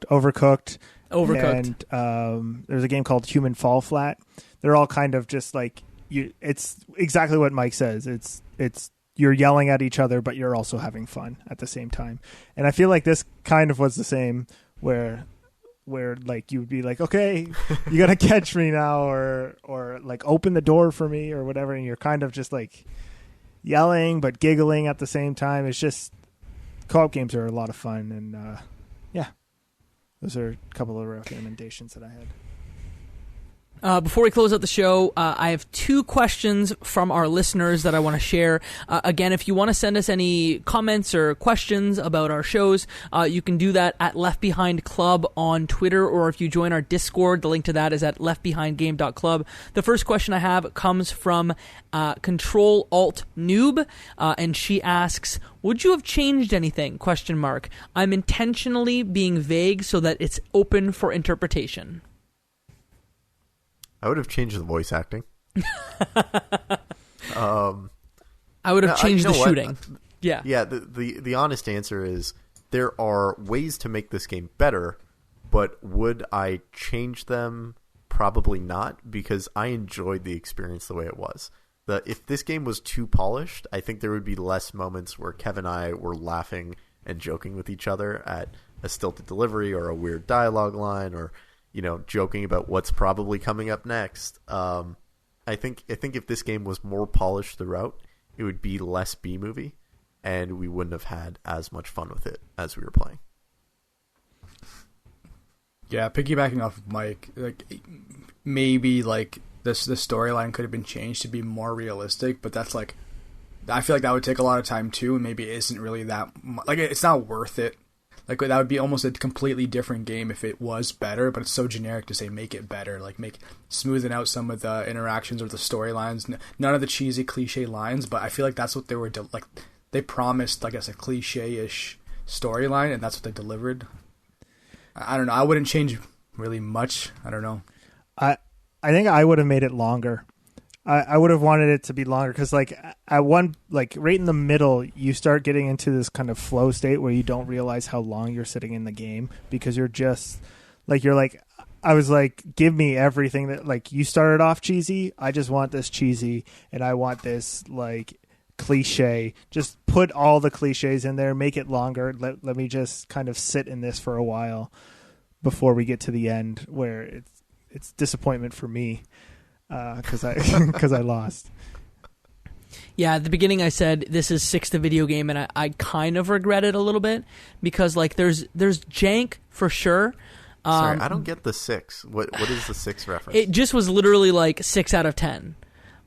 Overcooked. And there's a game called Human Fall Flat. They're all kind of just like it's exactly what Mike says. It's you're yelling at each other, but you're also having fun at the same time. And I feel like this kind of was the same, where like you would be like, okay, you got to catch me now, or like open the door for me or whatever, and you're kind of just like yelling but giggling at the same time. It's just co-op games are a lot of fun, and those are a couple of recommendations that I had. Before we close out the show, I have two questions from our listeners that I want to share. Again, if you want to send us any comments or questions about our shows, you can do that at Left Behind Club on Twitter, or if you join our Discord, the link to that is at leftbehindgame.club. The first question I have comes from Control Alt Noob, and she asks, would you have changed anything? ? I'm intentionally being vague so that it's open for interpretation. I would have changed the voice acting. I would have changed the shooting. Yeah. Yeah, the honest answer is there are ways to make this game better, but would I change them? Probably not, because I enjoyed the experience the way it was. If this game was too polished, I think there would be less moments where Kev and I were laughing and joking with each other at a stilted delivery or a weird dialogue line, or joking about what's probably coming up next. I think if this game was more polished throughout, it would be less B-movie, and we wouldn't have had as much fun with it as we were playing. Yeah, piggybacking off of Mike, like maybe like the storyline could have been changed to be more realistic, but that's like, I feel like that would take a lot of time too, and maybe it isn't really that like it's not worth it. Like, that would be almost a completely different game if it was better, but it's so generic to say make it better. Like, smoothing out some of the interactions or the storylines. None of the cheesy cliche lines, but I feel like that's what they were, they promised, I guess, a cliche-ish storyline, and that's what they delivered. I don't know. I wouldn't change really much. I don't know. I think I would have made it longer. I would have wanted it to be longer, because at one, right in the middle, you start getting into this kind of flow state where you don't realize how long you're sitting in the game, because you're just I was like, give me everything that, you started off cheesy. I just want this cheesy, and I want this cliche. Just put all the cliches in there, make it longer. Let me just kind of sit in this for a while before we get to the end, where it's disappointment for me because I lost. Yeah, at the beginning I said this is 6th to video game, and I kind of regret it a little bit because like there's jank for sure. Sorry, I don't get the 6. What is the 6 reference? It just was literally like 6 out of 10.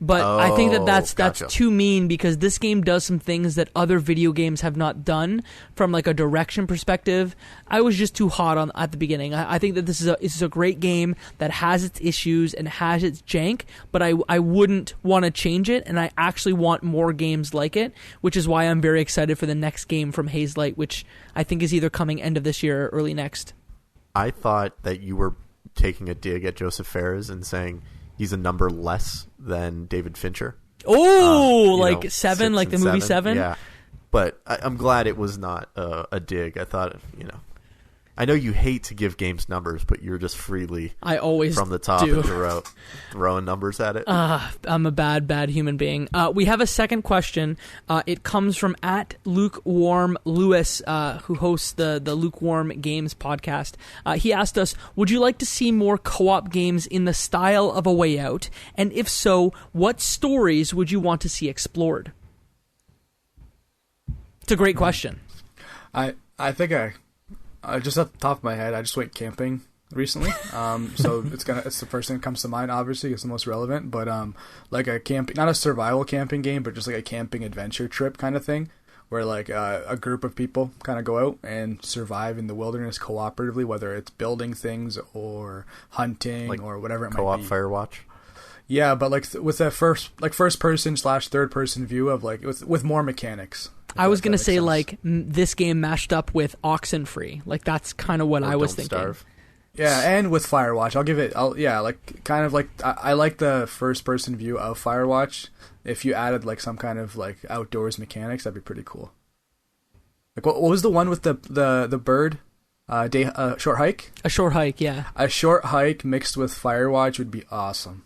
But I think that's gotcha. too mean because this game does some things that other video games have not done from like a direction perspective. I was just too hot at the beginning. I think that this is a great game that has its issues and has its jank, but I wouldn't want to change it, and I actually want more games like it, which is why I'm very excited for the next game from Hazelight, which I think is either coming end of this year or early next. I thought that you were taking a dig at Josef Fares and saying he's a number less than David Fincher. Oh, like 7, like the movie 7? Yeah. But I'm glad it was not a dig. I thought, I know you hate to give games numbers, but you're just freely I always from the top do. of the row throwing numbers at it. I'm a bad human being. We have a second question. It comes from @Lukewarm Lewis, who hosts the Lukewarm Games podcast. He asked us, would you like to see more co-op games in the style of A Way Out? And if so, what stories would you want to see explored? It's a great question. I think just off the top of my head, I just went camping recently. So it's the first thing that comes to mind, obviously. It's the most relevant, but like a camping, not a survival camping game, but just like a camping adventure trip kind of thing, where like a group of people kind of go out and survive in the wilderness cooperatively, whether it's building things or hunting like or whatever it co-op might be. Firewatch. Yeah, but like with that first person / third person view of like with more mechanics. I was going to say, like, this game mashed up with Oxenfree. Like, that's kind of what I was thinking. Starve. Yeah, and with Firewatch. I like the first-person view of Firewatch. If you added, like, some kind of, like, outdoors mechanics, that'd be pretty cool. Like, what was the one with the bird? Short hike? A short hike, yeah. A short hike mixed with Firewatch would be awesome.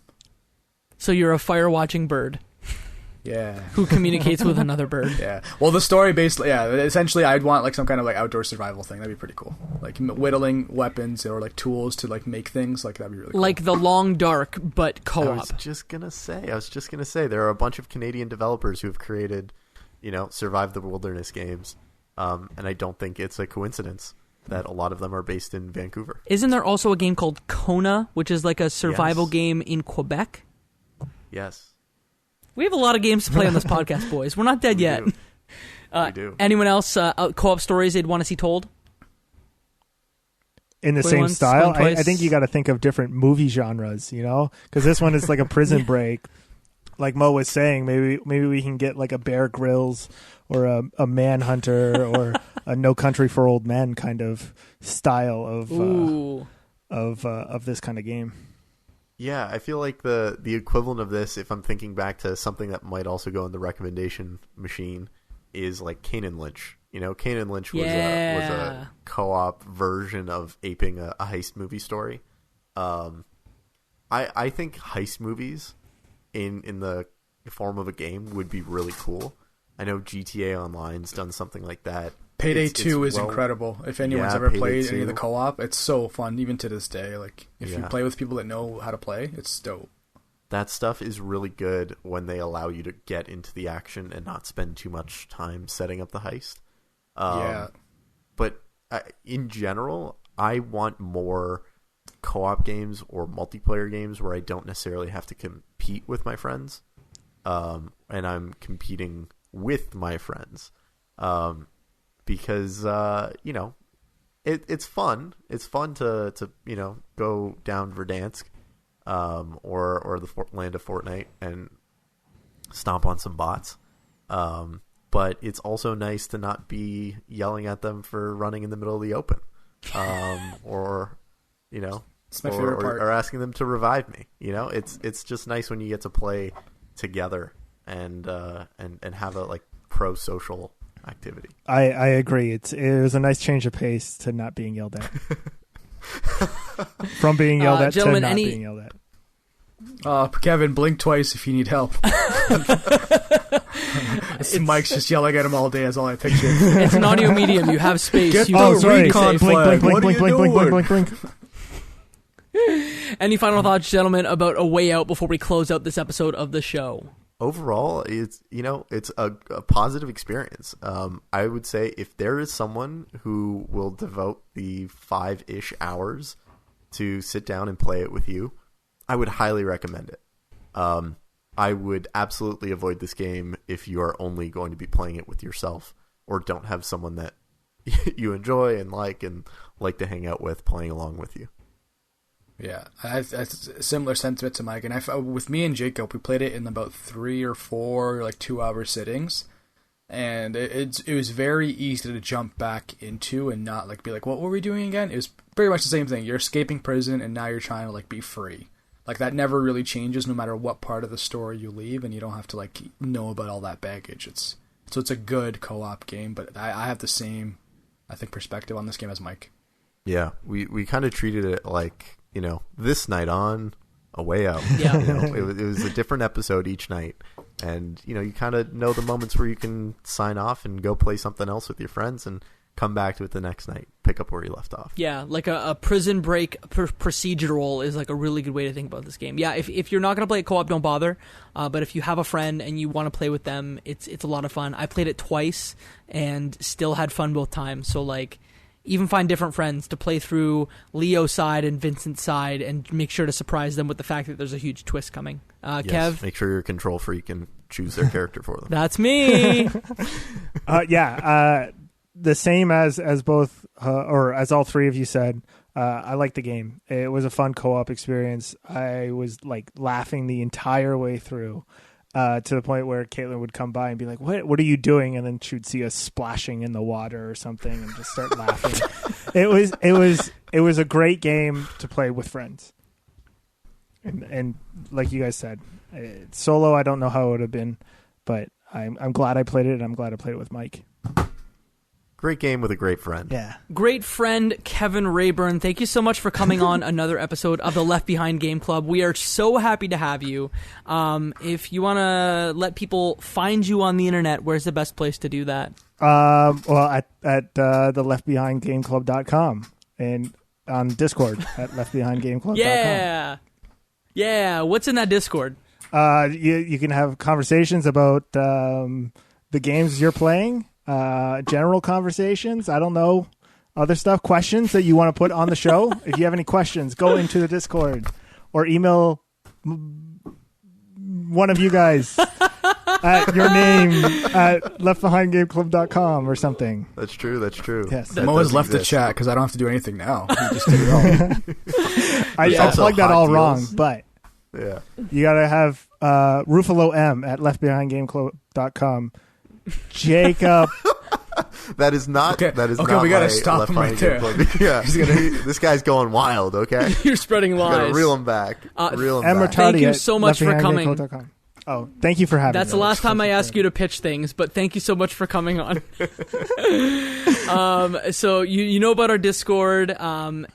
So you're a fire-watching bird. Yeah. Who communicates with another bird. Yeah. Well, the story basically, essentially I'd want like some kind of like outdoor survival thing. That'd be pretty cool. Like whittling weapons or like tools to like make things. Like that'd be really cool. Like The Long Dark, but co-op. I was just going to say there are a bunch of Canadian developers who have created, Survive the Wilderness games. And I don't think it's a coincidence that a lot of them are based in Vancouver. Isn't there also a game called Kona, which is like a survival game in Quebec? Yes. We have a lot of games to play on this podcast, boys. We're not dead yet. We do. Anyone else co-op stories they'd want to see told? In the same style? I think you got to think of different movie genres, because this one is like a prison break. Like Mo was saying, maybe we can get like a Bear Grylls or a Manhunter or a No Country for Old Men kind of style of this kind of game. Yeah, I feel like the equivalent of this, if I'm thinking back to something that might also go in the recommendation machine, is like Kane and Lynch. Kane and Lynch was a co-op version of aping a heist movie story. I think heist movies in the form of a game would be really cool. I know GTA Online's done something like that. Payday 2 is incredible. If anyone's ever played any of the Payday 2. co-op, it's so fun, even to this day. Like, if you play with people that know how to play, it's dope. That stuff is really good when they allow you to get into the action and not spend too much time setting up the heist. But in general, I want more co-op games or multiplayer games where I don't necessarily have to compete with my friends. And I'm competing with my friends. Because it's fun. It's fun to go down Verdansk, or the land of Fortnite and stomp on some bots. But it's also nice to not be yelling at them for running in the middle of the open, or it's my favorite part. Or asking them to revive me. It's just nice when you get to play together and have a like pro-social activity. I agree. It was a nice change of pace to not being yelled at. From being yelled at to not being yelled at. Kevin, blink twice if you need help. Mike's just yelling at him all day. That's all I picture. It's an audio medium. You have space. Get you the sorry. recon Blink, flag. blink, What blink, are blink, you blink, blink, doing? blink, blink, blink. Any final thoughts, gentlemen, about A Way Out before we close out this episode of the show? Overall, it's a positive experience. I would say if there is someone who will devote the 5-ish hours to sit down and play it with you, I would highly recommend it. I would absolutely avoid this game if you are only going to be playing it with yourself or don't have someone that you enjoy and like to hang out with playing along with you. Yeah, I have a similar sentiment to Mike, and with me and Jacob, we played it in about 3 or 4 2-hour sittings, and it was very easy to jump back into and not be like, what were we doing again? It was pretty much the same thing. You're escaping prison, and now you're trying to be free. That never really changes, no matter what part of the story you leave, and you don't have to know about all that baggage. It's a good co-op game, but I have the same, I think, perspective on this game as Mike. Yeah, we kind of treated it like, this night on, A Way Out. Yeah. It was a different episode each night. And, you kind of know the moments where you can sign off and go play something else with your friends and come back to it the next night, pick up where you left off. Yeah, a prison break procedural is a really good way to think about this game. Yeah, if you're not going to play it co-op, don't bother. But if you have a friend and you want to play with them, it's a lot of fun. I played it twice and still had fun both times. So, even find different friends to play through Leo's side and Vincent's side and make sure to surprise them with the fact that there's a huge twist coming. Yes, Kev? make sure you're a control freak and choose their character for them. That's me! The same as both, or as all three of you said, I liked the game. It was a fun co-op experience. I was laughing the entire way through. To the point where Caitlin would come by and be like, what are you doing? And then she would see us splashing in the water or something and just start laughing. It was a great game to play with friends. And like you guys said, solo, I don't know how it would have been, but I'm glad I played it, and I'm glad I played it with Mike. Great game with a great friend. Yeah. Great friend, Kevin Reaburn. Thank you so much for coming on another episode of the Left Behind Game Club. We are so happy to have you. If you want to let people find you on the internet, where's the best place to do that? At the leftbehindgameclub.com and on Discord at leftbehindgameclub.com. Yeah. Yeah. What's in that Discord? You can have conversations about the games you're playing. General conversations, I don't know, other stuff, questions that you want to put on the show. If you have any questions, go into the Discord or email one of you guys at your name at leftbehindgameclub.com or something. That's true. Yes. Moa's left the chat because I don't have to do anything now. He just did it all. I plugged that all wrong, but yeah, you gotta have Ruffalo M at leftbehindgameclub.com. Jacob. That is not. Okay. That is okay, not. we gotta my stop left him right behind there. game club. Yeah, this guy's going wild. Okay, You're spreading lies. gotta reel him back. Reel him back. Thank you so much for coming. leftbehindgameclub.com. Oh, thank you for having me. That's the last time I ask you to pitch things, but thank you so much for coming on. So you know about our Discord.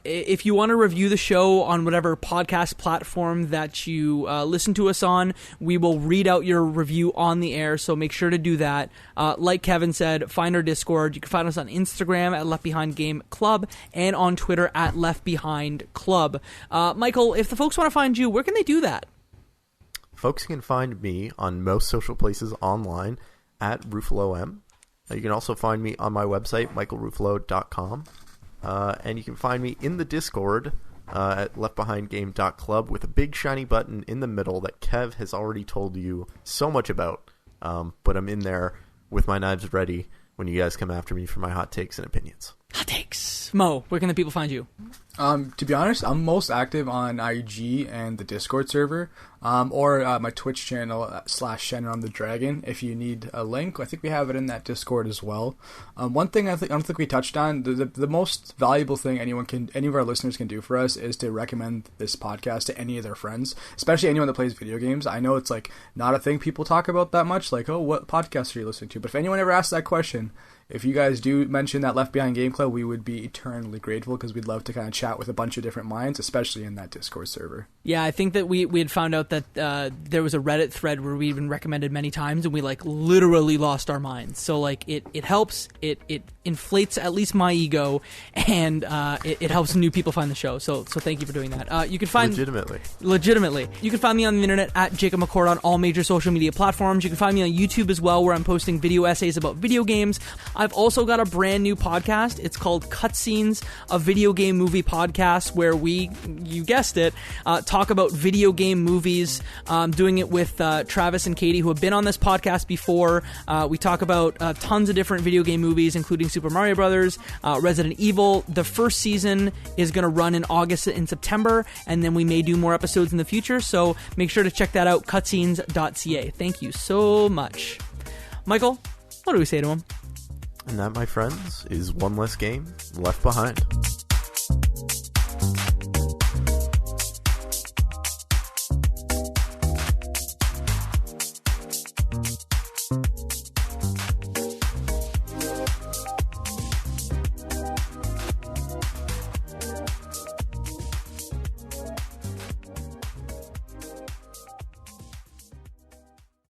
If you want to review the show on whatever podcast platform that you listen to us on, we will read out your review on the air, so make sure to do that. Like Kevin said, find our Discord. You can find us on Instagram at Left Behind Game Club and on Twitter at Left Behind Club. Michael, if the folks want to find you, where can they do that? Folks can find me on most social places online at RuffaloM. You can also find me on my website, michaelruffalo.com. And you can find me in the Discord at leftbehindgame.club with a big shiny button in the middle that Kev has already told you so much about. But I'm in there with my knives ready when you guys come after me for my hot takes and opinions. Hot takes. Mo, where can the people find you? To be honest, I'm most active on IG and the Discord server, or my Twitch channel / Shannon on the Dragon. If you need a link, I think we have it in that Discord as well. One thing I don't think we touched on, the most valuable thing any of our listeners can do for us is to recommend this podcast to any of their friends, especially anyone that plays video games. I know it's not a thing people talk about that much, oh, what podcast are you listening to? But if anyone ever asks that question, if you guys do mention that Left Behind Game Club, we would be eternally grateful because we'd love to kind of chat with a bunch of different minds, especially in that Discord server. Yeah, I think that we had found out that there was a Reddit thread where we'd been recommended many times, and we like literally lost our minds. So like it helps, it inflates at least my ego, and it helps new people find the show. So thank you for doing that. You can find legitimately. You can find me on the internet at Jacob McCord on all major social media platforms. You can find me on YouTube as well, where I'm posting video essays about video games. I've also got a brand new podcast. It's called Cutscenes, a video game movie podcast, where we, you guessed it, talk about video game movies. Doing it with Travis and Katie, who have been on this podcast before. We talk about tons of different video game movies, including Super Mario Brothers, Resident Evil. The first season is going to run in August and September, and then we may do more episodes in the future, so make sure to check that out, cutscenes.ca. Thank you so much. Michael, what do we say to him? And that, my friends, is one less game left behind.